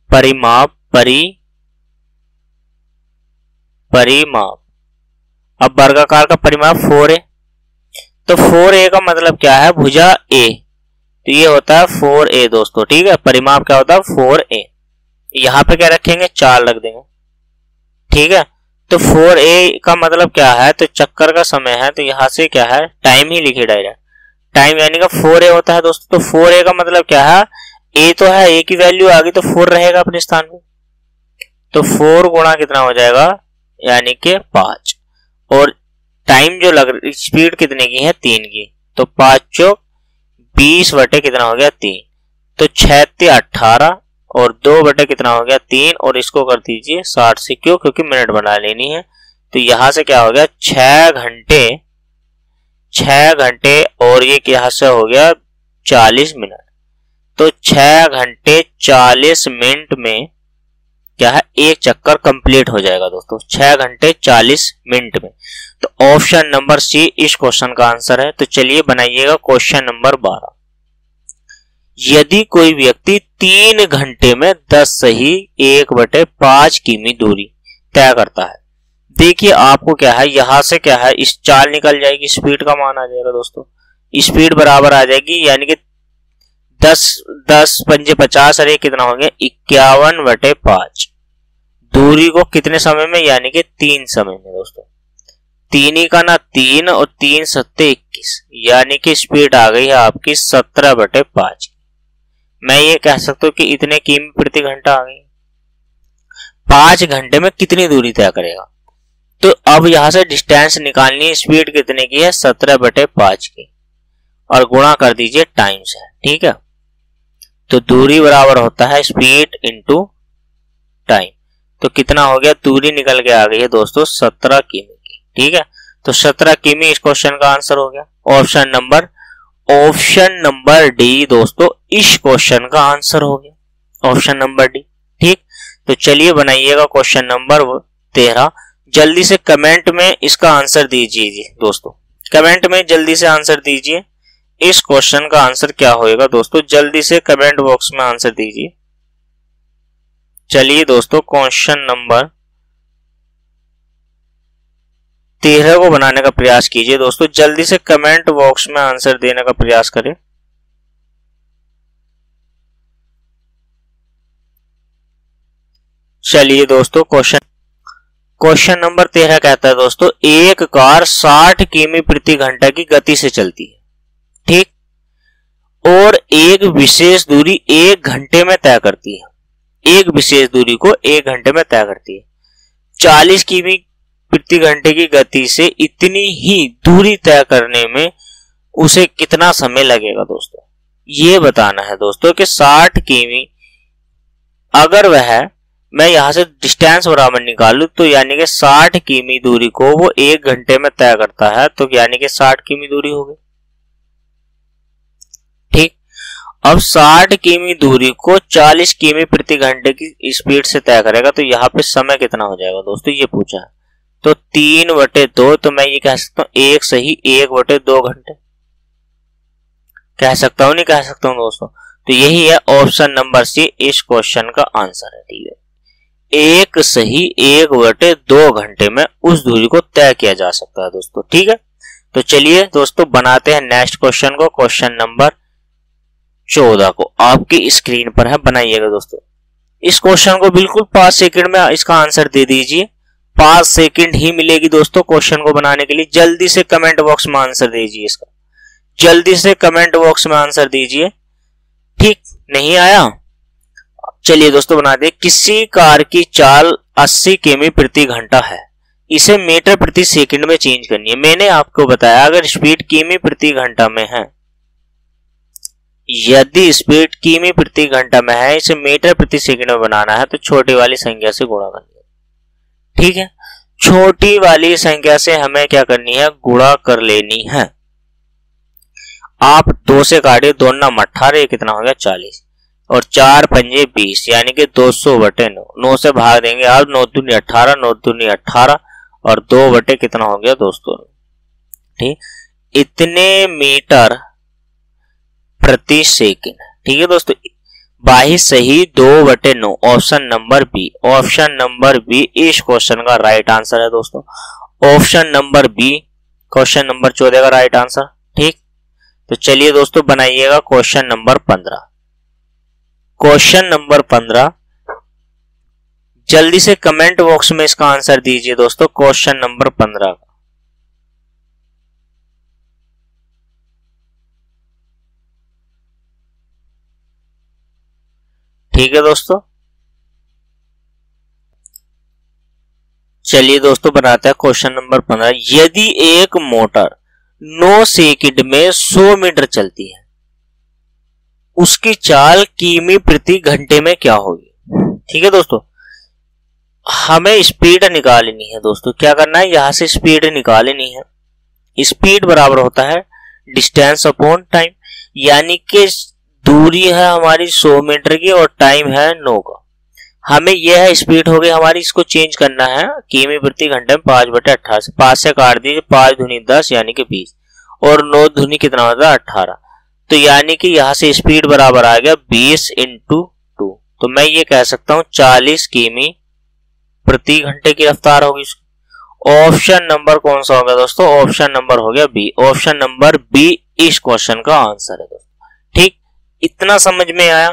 परिमाप। अब वर्गाकार का परिमाप 4a। तो 4a का मतलब क्या है, भुजा a, तो ये होता है 4a दोस्तों। ठीक है, परिमाप क्या होता है 4a। यहां पे क्या रखेंगे, 4 रख देंगे। ठीक है, तो 4a का मतलब क्या है, तो चक्कर का समय है, तो यहां से क्या है टाइम ही लिखे डायरेक्ट। टाइम यानी का 4a होता है दोस्तों। तो 4a का मतलब क्या है, a तो है, a की वैल्यू आ गई तो 4 रहेगा अपने स्थान में। तो 4 गुणा कितना हो जाएगा, यानी कि 5। और टाइम जो लग रही, स्पीड कितने की है 3 की, तो 5 चौक 20 बटे कितना हो गया 3। तो 6 × 18 और 2 बटे कितना हो गया 3, और इसको कर दीजिए 60 से, क्यों, क्योंकि मिनट बना लेनी है। तो यहां से क्या हो गया 6 घंटे और ये यहां से हो गया 40 मिनट। तो 6 घंटे 40 मिनट में क्या है, एक चक्कर कंप्लीट हो जाएगा दोस्तों, 6 घंटे 40 मिनट में। तो ऑप्शन नंबर सी इस क्वेश्चन का आंसर है। तो चलिए बनाइएगा क्वेश्चन नंबर 12। यदि कोई व्यक्ति 3 घंटे में 10 सही 1/5 किमी दूरी तय करता है, देखिए आपको क्या है, यहां से क्या है, इस 4 निकल जाएगी, स्पीड का मान आ जाएगा दोस्तों। स्पीड बराबर आ जाएगी, यानी कि 10 पंजे 50 और ये कितना हो गया 51/5। दूरी को कितने समय में, यानी कि 3 समय में दोस्तों। 3 ही का ना 3 और 3 सत्ते 21, यानी कि स्पीड आ गई है आपकी 17/5। मैं ये कह सकता हूं कि इतने किमी प्रति घंटा आ गई। 5 घंटे में कितनी दूरी तय करेगा। तो अब यहां से डिस्टेंस निकालनी है, स्पीड कितने की है 17/5 की, और गुणा कर दीजिए टाइम से। ठीक है, तो दूरी बराबर होता है स्पीड इंटू टाइम। तो कितना हो गया, दूरी निकल के आ गई है दोस्तों 17 किमी की। ठीक है, तो 17 किमी इस क्वेश्चन का आंसर हो गया। ऑप्शन नंबर डी दोस्तों इस क्वेश्चन का आंसर हो गया, ऑप्शन नंबर डी। ठीक, तो चलिए बनाइएगा क्वेश्चन नंबर 13। जल्दी से कमेंट में इसका आंसर दीजिए दोस्तों, कमेंट में जल्दी से आंसर दीजिए। इस क्वेश्चन का आंसर क्या होएगा दोस्तों, जल्दी से कमेंट बॉक्स में आंसर दीजिए। चलिए दोस्तों क्वेश्चन नंबर 13 को बनाने का प्रयास कीजिए दोस्तों। जल्दी से कमेंट बॉक्स में आंसर देने का प्रयास करें। चलिए दोस्तों, क्वेश्चन नंबर 13 कहता है दोस्तों, एक कार 60 किमी प्रति घंटा की गति से चलती है, ठीक, और एक विशेष दूरी 1 घंटे में तय करती है। एक विशेष दूरी को 1 घंटे में तय करती है। 40 किमी प्रति घंटे की गति से इतनी ही दूरी तय करने में उसे कितना समय लगेगा दोस्तों? ये बताना है दोस्तों कि 60 किमी, अगर वह, मैं यहां से डिस्टेंस बराबर निकालू तो यानी कि 60 किमी दूरी को वो 1 घंटे में तय करता है, तो यानी कि 60 किमी दूरी हो गई, ठीक। अब 60 किमी दूरी को 40 किमी प्रति घंटे की स्पीड से तय करेगा, तो यहाँ पे समय कितना हो जाएगा दोस्तों, ये पूछा है। तो 3/2, तो मैं ये कह सकता हूँ 1 सही 1/2 घंटे कह सकता हूँ, नहीं कह सकता हूँ दोस्तों? तो यही है ऑप्शन नंबर सी इस क्वेश्चन का आंसर है, ठीक है। 1 सही 1/2 घंटे में उस दूरी को तय किया जा सकता है दोस्तों, ठीक है। तो चलिए दोस्तों बनाते हैं नेक्स्ट क्वेश्चन को, क्वेश्चन नंबर 14 को आपकी स्क्रीन पर है, बनाइएगा दोस्तों। इस क्वेश्चन को बिल्कुल 5 सेकंड में इसका आंसर दे दीजिए। 5 सेकंड ही मिलेगी दोस्तों क्वेश्चन को बनाने के लिए। जल्दी से कमेंट बॉक्स में आंसर दीजिए इसका, जल्दी से कमेंट बॉक्स में आंसर दीजिए, ठीक। नहीं आया, चलिए दोस्तों बनाते हैं। किसी कार की चाल 80 किमी प्रति घंटा है, इसे मीटर प्रति सेकंड में चेंज करनी है। मैंने आपको बताया अगर स्पीड किमी प्रति घंटा में है, यदि स्पीड किमी प्रति घंटा में है, इसे मीटर प्रति सेकंड में बनाना है तो छोटी वाली संख्या से गुणा करनी है, ठीक है। छोटी वाली संख्या से हमें क्या करनी है, गुणा कर लेनी है। आप 2 से काटिए, 2 नाम 18, कितना हो गया 40, और 4 पंजे 20, यानी कि 200/9। 9 से भाग देंगे आप, 9 दूनी 18, 9 दूनी 18, और 2 बटे कितना हो गया दोस्तों, ठीक, इतने मीटर प्रति सेकंड, ठीक है दोस्तों। 22 सही 2/9, option number B. Option number B इस क्वेश्चन का राइट आंसर है दोस्तों। Option number B question number 14 का राइट आंसर, ठीक। तो चलिए दोस्तों बनाइएगा क्वेश्चन नंबर 15। क्वेश्चन नंबर 15, जल्दी से कमेंट बॉक्स में इसका आंसर दीजिए दोस्तों, क्वेश्चन नंबर 15 का। ठीक है दोस्तों, चलिए दोस्तों बनाते हैं क्वेश्चन नंबर 15। यदि एक मोटर 9 सेकंड में 100 मीटर चलती है, उसकी चाल किमी प्रति घंटे में क्या होगी? ठीक है दोस्तों, हमें स्पीड निकालनी है दोस्तों। क्या करना है, यहां से स्पीड निकालनी है। स्पीड बराबर होता है डिस्टेंस अपॉन टाइम, यानी कि दूरी है हमारी 100 मीटर की और टाइम है 9 का। हमें यह है स्पीड हो गई हमारी, इसको चेंज करना है किमी प्रति घंटे में 5/18 से। 5 से काट दीजिए, 5 दूनी 10 यानी कि 20, और 9 दूनी कितना होता है 18। तो यानी कि यहां से स्पीड बराबर आ गया 20 × 2। तो मैं ये कह सकता हूं 40 किमी प्रति घंटे की रफ्तार होगी। ऑप्शन नंबर कौन सा होगा दोस्तों? ऑप्शन नंबर हो गया बी। ऑप्शन नंबर बी इस क्वेश्चन का आंसर है दोस्तों, ठीक। इतना समझ में आया,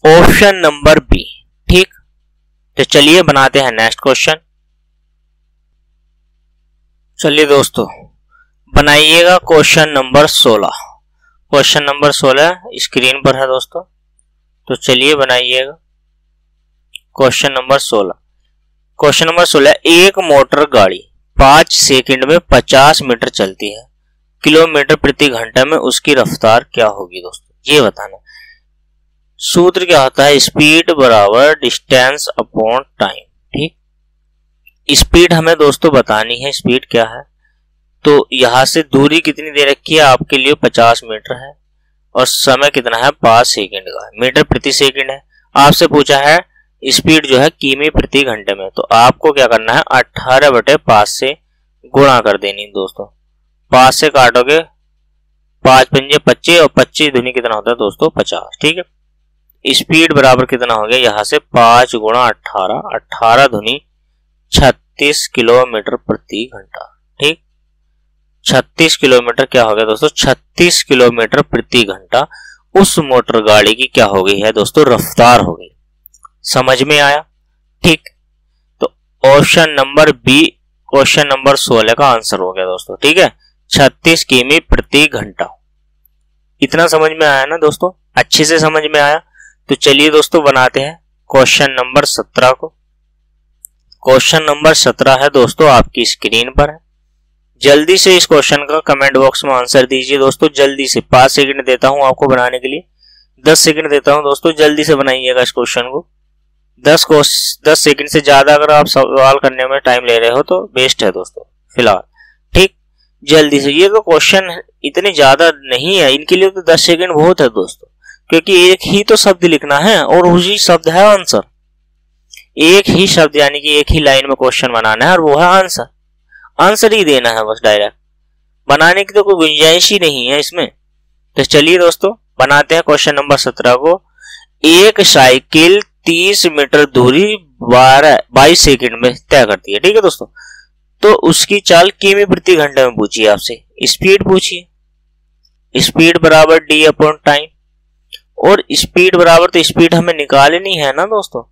ऑप्शन नंबर बी, ठीक। तो चलिए बनाते हैं नेक्स्ट क्वेश्चन। चलिए दोस्तों बनाइएगा question number 16। Question number 16 screen पर है दोस्तों, तो चलिए बनाइएगा क्वेश्चन नंबर 16। क्वेश्चन नंबर 16, एक मोटर गाड़ी 5 सेकंड में 50 मीटर चलती है, किलोमीटर प्रति घंटा में उसकी रफ्तार क्या होगी दोस्तों? ये बताना। सूत्र क्या होता है, स्पीड बराबर डिस्टेंस अपॉन टाइम, ठीक। स्पीड हमें दोस्तों बतानी है, स्पीड क्या है। तो यहां से दूरी कितनी दे रखी है आपके लिए, 50 मीटर है, और समय कितना है 5 सेकंड का, मीटर प्रति सेकंड है। आपसे पूछा है स्पीड जो है किमी प्रति घंटे में, तो आपको क्या करना है 18/5 से गुणा कर देनी दोस्तों। 5 से काटोगे, 5 पंजे 25, और 25 दूनी कितना होता है दोस्तों 50, ठीक है। स्पीड बराबर कितना हो गया, यहां से 5 × 18, 18 दूनी 36 किलोमीटर प्रति घंटा, ठीक, 36 किलोमीटर क्या हो गया दोस्तों, 36 किलोमीटर प्रति घंटा उस मोटर गाड़ी की क्या हो गई है दोस्तों, रफ्तार हो गई। समझ में आया? ठीक, तो option number B question number 16 का आंसर हो गया दोस्तों। ठीक है, 36 किमी प्रति घंटा। इतना समझ में आया ना दोस्तों, अच्छे से समझ में आया? तो चलिए दोस्तों बनाते हैं क्वेश्चन नंबर 17 को। क्वेश्चन नंबर 17 है दोस्तों आपकी स्क्रीन पर है। जल्दी से इस क्वेश्चन का कमेंट बॉक्स में आंसर दीजिए दोस्तों, जल्दी से। 5 सेकंड देता हूं आपको बनाने के लिए, 10 सेकंड देता हूं दोस्तों, जल्दी से बनाइएगा इस क्वेश्चन को। 10 सेकंड से ज्यादा अगर आप सवाल करने में टाइम ले रहे हो तो वेस्ट है दोस्तों फिलहाल। ठीक, जल्दी से। ये तो क्वेश्चन इतने ज्यादा नहीं है, इनके लिए तो 10 सेकंड बहुत है दोस्तों, क्योंकि एक ही तो शब्द लिखना है और उसी शब्द है आंसर। एक ही शब्द यानी कि एक ही लाइन में क्वेश्चन बनाना है और वो है आंसर। आंसर ही देना है बस, डायरेक्ट बनाने की तो कोई गुंजाइश ही नहीं है इसमें। तो चलिए दोस्तों बनाते हैं क्वेश्चन नंबर 17 को। एक साइकिल 30 मीटर दूरी 22 सेकंड में तय करती है। ठीक है दोस्तों, तो उसकी चाल किमी प्रति घंटे में पूछिए आपसे, स्पीड पूछिए। स्पीड बराबर डी अपॉन टाइम, और स्पीड बराबर तो स्पीड हमें निकालनी है ना दोस्तों,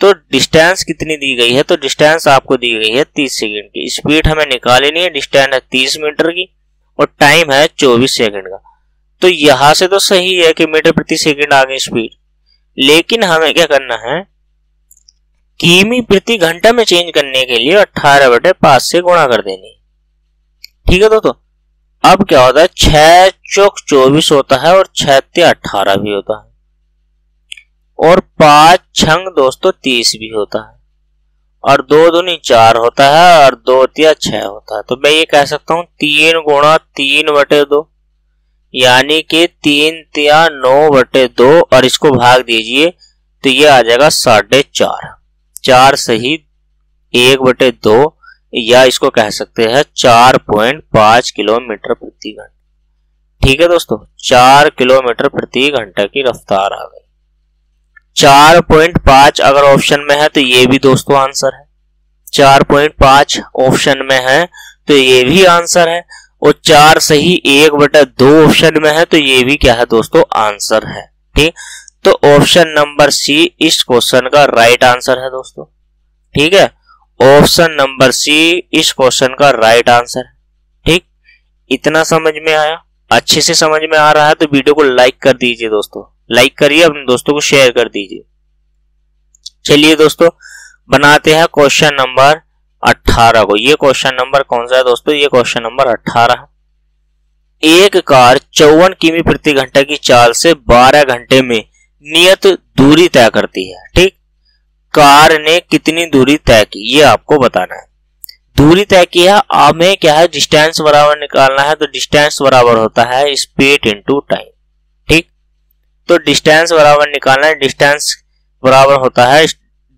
तो डिस्टेंस कितनी दी गई है, तो डिस्टेंस आपको दी गई है 30 सेकंड की। स्पीड हमें निकालनी है, डिस्टेंस है 30 मीटर की और टाइम है 24 सेकंड का। तो यहां से तो सही है कि मीटर प्रति सेकंड आ गई स्पीड, लेकिन हमें क्या करना है, किमी प्रति घंटा में चेंज करने के लिए 18/5 से गुणा कर देनी। ठीक है दोस्तों, अब क्या होता है, 6 चौक 24 होता है और 6 तिया 18 भी होता है, और 5 छंग दोस्तों 30 भी होता है, और 2 दूनी 4 होता है, और 2 तिया 6 होता है। तो मैं ये कह सकता हूं 3 गुणा 3/2, यानी कि 3 तिया 9/2, और इसको भाग दीजिए तो ये आ जाएगा 4.5। 4 सही 1/2, या इसको कह सकते हैं 4.5 किलोमीटर प्रति घंटा। ठीक है दोस्तों, 4 किलोमीटर प्रति घंटा की रफ्तार आ गई। 4.5 अगर ऑप्शन में है तो ये भी दोस्तों आंसर है, 4.5 ऑप्शन में है तो ये भी आंसर है, और 4 सही 1/2 ऑप्शन में है तो ये भी क्या है दोस्तों, आंसर है। ठीक, तो ऑप्शन नंबर सी इस क्वेश्चन का राइट आंसर है दोस्तों। ठीक है, ऑप्शन नंबर सी इस क्वेश्चन का राइट आंसर है। ठीक, इतना समझ में आया? अच्छे से समझ में आ रहा है तो वीडियो को लाइक कर दीजिए दोस्तों, लाइक करिए, अपने दोस्तों को शेयर कर दीजिए। चलिए दोस्तों बनाते हैं क्वेश्चन नंबर 18 को। ये क्वेश्चन नंबर कौन सा है दोस्तों, ये क्वेश्चन नंबर 18 है। एक कार 54 किमी प्रति घंटा की चाल से 12 घंटे में नियत दूरी तय करती है। ठीक, कार ने कितनी दूरी तय की ये आपको बताना है। दूरी तय की है, हमें क्या है, डिस्टेंस बराबर निकालना है, तो डिस्टेंस बराबर होता है स्पीड इनटू टाइम। ठीक, तो डिस्टेंस बराबर निकालना है, डिस्टेंस बराबर होता है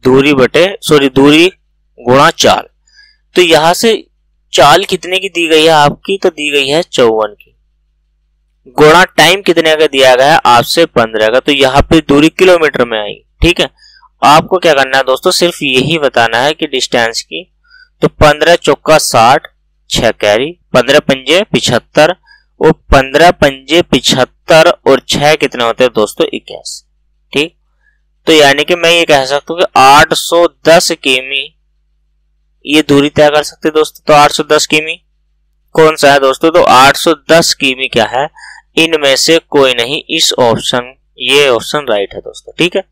दूरी गुणा चाल। तो यहां से चाल कितने की दी गई है आपकी, तो दी गई है 54 की, गुणा टाइम कितने का दिया गया है आपसे 15 का, तो यहाँ पे दूरी किलोमीटर में आई। ठीक है, आपको क्या करना है दोस्तों, सिर्फ यही बताना है कि डिस्टेंस की, तो 15 चौका 60, 6 कैरी, 15 पंजे 75, और 15 पंजे 75 और 6 कितने होते हैं दोस्तों, 21। ठीक, तो यानी कि मैं ये कह सकता हूँ कि 810 किमी ये दूरी तय कर सकते दोस्तों। तो 810 किमी कौन सा है दोस्तों, तो 810 किमी क्या है, इनमें से कोई नहीं, इस ऑप्शन, ये ऑप्शन राइट है दोस्तों। ठीक है,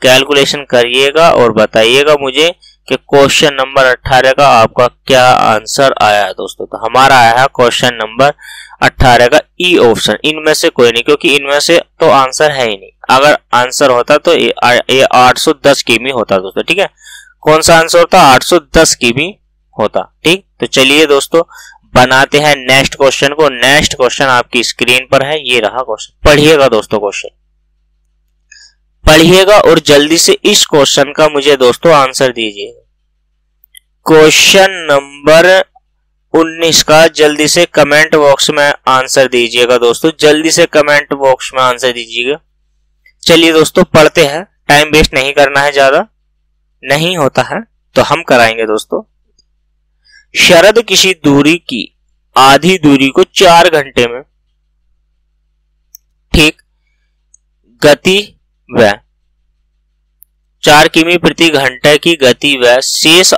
कैलकुलेशन करिएगा और बताइएगा मुझे कि क्वेश्चन नंबर 18 का आपका क्या आंसर आया है दोस्तों। तो हमारा आया है क्वेश्चन नंबर 18 का ई ऑप्शन, इनमें से कोई नहीं, क्योंकि इनमें से तो आंसर है ही नहीं। अगर आंसर होता तो ये 810 किमी होता दोस्तों। ठीक है, कौन सा आंसर होता, 810 किमी होता। ठीक, तो चलिए दोस्तों बनाते हैं नेक्स्ट क्वेश्चन को। नेक्स्ट क्वेश्चन आपकी स्क्रीन पर है, ये रहा क्वेश्चन। पढ़िएगा दोस्तों, क्वेश्चन पढ़िएगा और जल्दी से इस क्वेश्चन का मुझे दोस्तों आंसर दीजिएगा। क्वेश्चन नंबर 19 का जल्दी से कमेंट बॉक्स में आंसर दीजिएगा दोस्तों, जल्दी से कमेंट बॉक्स में आंसर दीजिएगा। चलिए दोस्तों पढ़ते हैं, टाइम वेस्ट नहीं करना है, ज्यादा नहीं होता है तो हम कराएंगे दोस्तों। शरद किसी दूरी की आधी दूरी को 4 घंटे में, ठीक, गति व 4 किमी प्रति घंटा की गति व शेष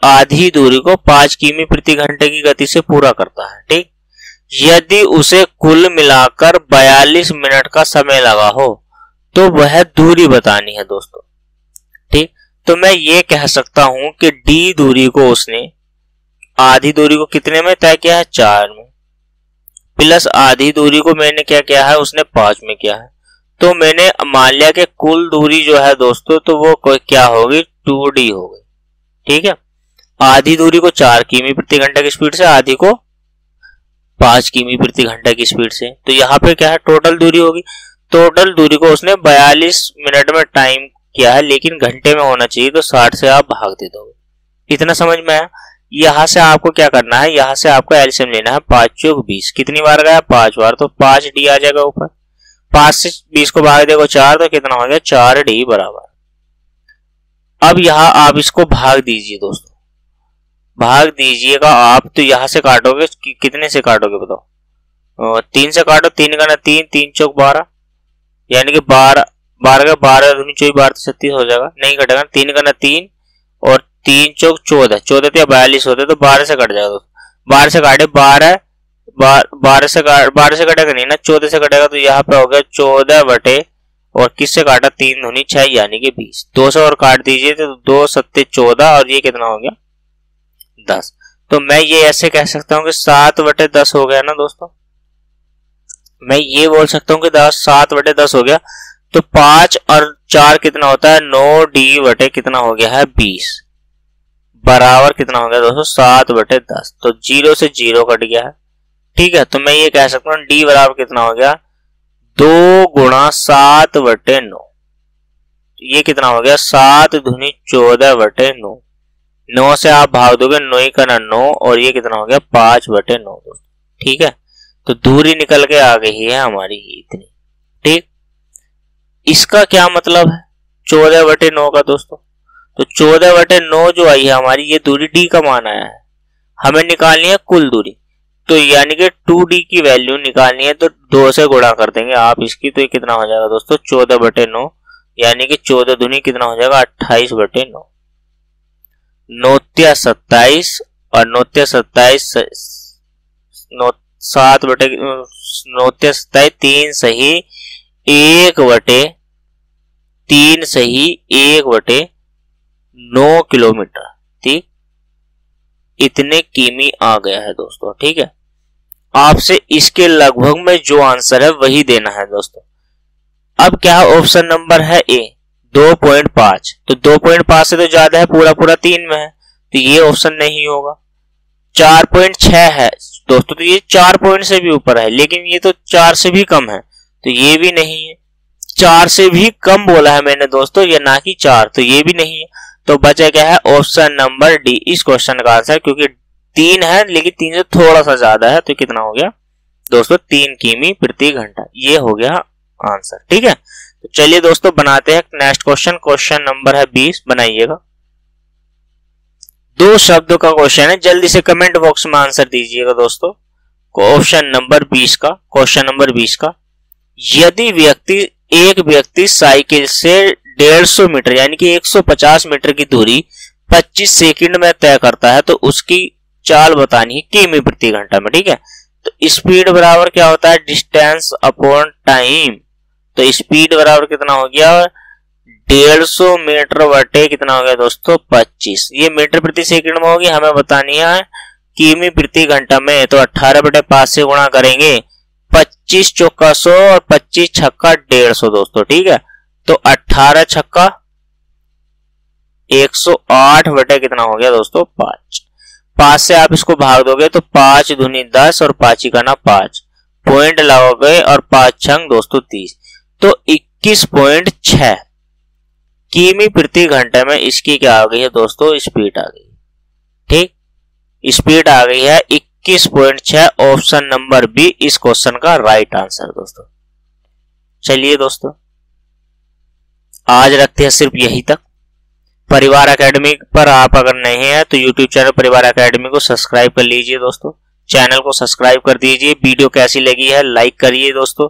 आधी दूरी को 5 किमी प्रति घंटे की गति से पूरा करता है, ठीक। यदि उसे कुल मिलाकर 42 मिनट का समय लगा हो तो वह दूरी बतानी है दोस्तों, ठीक। तो मैं ये कह सकता हूं कि डी दूरी को उसने आधी दूरी को कितने में तय किया है, 4 में, प्लस आधी दूरी को मैंने क्या किया है, उसने 5 में किया है। तो मैंने मान लिया कि कुल दूरी जो है दोस्तों तो वो क्या होगी, 2D हो गई, ठीक है। आधी दूरी को 4 किमी प्रति घंटा की स्पीड से, आधी को 5 किमी प्रति घंटा की स्पीड से। तो यहाँ पे क्या है, टोटल दूरी होगी। टोटल दूरी को उसने 42 मिनट में टाइम किया है, लेकिन घंटे में होना चाहिए, तो 60 से आप भाग दे दोगे। इतना समझ में आया। यहां से आपको क्या करना है, यहां से आपको एलसीएम लेना है, 5 चौक 20, कितनी बार गया, 5 बार, तो 5D आ जाएगा ऊपर। 5 से 20 को भाग देगा 4, तो कितना हो गया, 4D बराबर। अब यहां आप इसको भाग दीजिए दोस्तों, भाग दीजिएगा आप, तो यहां से काटोगे, कितने से काटोगे बताओ, 3 से काटो, 3 का 3, 3 चौक 12, यानी कि 12 का 12 दूनी 24, 12 तो 36 हो जाएगा, नहीं कटेगा, 3 का 3 और 3 चौक 14, 14 तो 42 होते, तो 12 से कट जाएगा दोस्तों। 12 से काटे 12 से कटेगा नहीं ना, 14 से कटेगा, तो यहाँ पे हो गया 14 बटे, और किससे काटा, 3 दूनी 6 यानी कि 20, 2 से और काट दीजिए तो 2 सत्ते 14, और ये कितना हो गया, 10। तो मैं ये ऐसे कह सकता हूँ कि 7 बटे 10 हो गया ना दोस्तों, मैं ये बोल सकता हूँ कि 7 बटे 10 हो गया। तो 5 और 4 कितना होता है, 9D बटे कितना हो गया है, 20, बराबर कितना हो गया दोस्तों, 7 बटे 10। तो 0 से 0 कट गया है, ठीक है। तो मैं ये कह सकता हूँ D बराबर कितना हो गया, 2 गुणा 7 बटे 9, ये कितना हो गया, 7 दूनी 14 बटे 9, 9 से आप भाग दोगे, 9 का 9, और ये कितना हो गया, 5 बटे 9 दोस्तों, ठीक है। तो दूरी निकल के आ गई है हमारी इतनी, ठीक। इसका क्या मतलब है, 14 बटे 9 का दोस्तों, तो 14 बटे 9 जो आई है हमारी, ये दूरी D का मान आया है, हमें निकालनी है कुल दूरी। तो यानी कि 2D की वैल्यू निकालनी है, तो 2 से गुणा कर देंगे आप इसकी, तो ये कितना हो जाएगा दोस्तों, 14 बटे 9, यानी कि 14 दूनी कितना हो जाएगा, 28 बटे 9, 9 27, और 9 27, 7 बटे 9 27, 3 सही 1 बटे 3 सही 1 बटे 9 किलोमीटर, ठीक, इतने किमी आ गया है दोस्तों, ठीक है। आपसे इसके लगभग में जो आंसर है वही देना है दोस्तों। अब क्या है, ऑप्शन नंबर है ए 2.5, तो 2.5 से तो ज्यादा है, पूरा पूरा 3 में है, तो ये ऑप्शन नहीं होगा। 4.6 है दोस्तों, तो ये 4 पॉइंट से भी ऊपर है, लेकिन ये तो 4 से भी कम है, तो ये भी नहीं है। 4 से भी कम बोला है मैंने दोस्तों, ये ना कि 4, तो ये भी नहीं है। तो बचा क्या है, ऑप्शन नंबर डी इस क्वेश्चन का आंसर, क्योंकि 3 है लेकिन 3 से थोड़ा सा ज्यादा है, तो कितना हो गया दोस्तों, 3 किमी प्रति घंटा, ये हो गया आंसर, ठीक है। तो चलिए दोस्तों बनाते हैं नेक्स्ट क्वेश्चन, क्वेश्चन नंबर है 20, बनाइएगा। 2 शब्दों का क्वेश्चन है, जल्दी से कमेंट बॉक्स में आंसर दीजिएगा दोस्तों। ऑप्शन नंबर 20 का, क्वेश्चन नंबर 20 का, यदि एक व्यक्ति साइकिल से 150 मीटर यानी कि 150 मीटर की दूरी 25 सेकंड में तय करता है, तो उसकी चाल बतानी है किमी प्रति घंटा में, ठीक है। तो स्पीड बराबर क्या होता है, डिस्टेंस अपॉन टाइम, तो स्पीड बराबर कितना हो गया, 150 मीटर बटे कितना हो गया दोस्तों, 25, ये मीटर प्रति सेकंड में होगी, हमें बतानी है किमी प्रति घंटा में, तो 18 बटे 5 से गुणा करेंगे, 25 चौका 100 और 25 छक्का 150 दोस्तों, ठीक है। तो 18 छक्का 108 बटे कितना हो गया दोस्तों, 5, 5 से आप इसको भाग दोगे तो 5 दूनी 10 और 5 का ना 5, पॉइंट लगाओगे और 5 छंग दोस्तों 30, तो 21.6 किमी प्रति घंटे में इसकी क्या आ गई है दोस्तों, स्पीड आ गई, ठीक, स्पीड आ गई है 21.6, ऑप्शन नंबर बी इस क्वेश्चन का राइट आंसर दोस्तों। चलिए दोस्तों आज रखते हैं सिर्फ यही तक। परिवार एकेडमी पर आप अगर नहीं है तो यूट्यूब चैनल परिवार एकेडमी को सब्सक्राइब कर लीजिए दोस्तों, चैनल को सब्सक्राइब कर दीजिए। वीडियो कैसी लगी है लाइक करिए दोस्तों,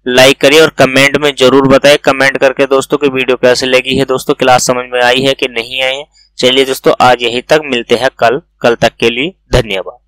लाइक करिए और कमेंट में जरूर बताएं, कमेंट करके दोस्तों कि वीडियो कैसी लगी है दोस्तों, क्लास समझ में आई है कि नहीं आई है। चलिए दोस्तों आज यहीं तक, मिलते हैं कल तक के लिए धन्यवाद।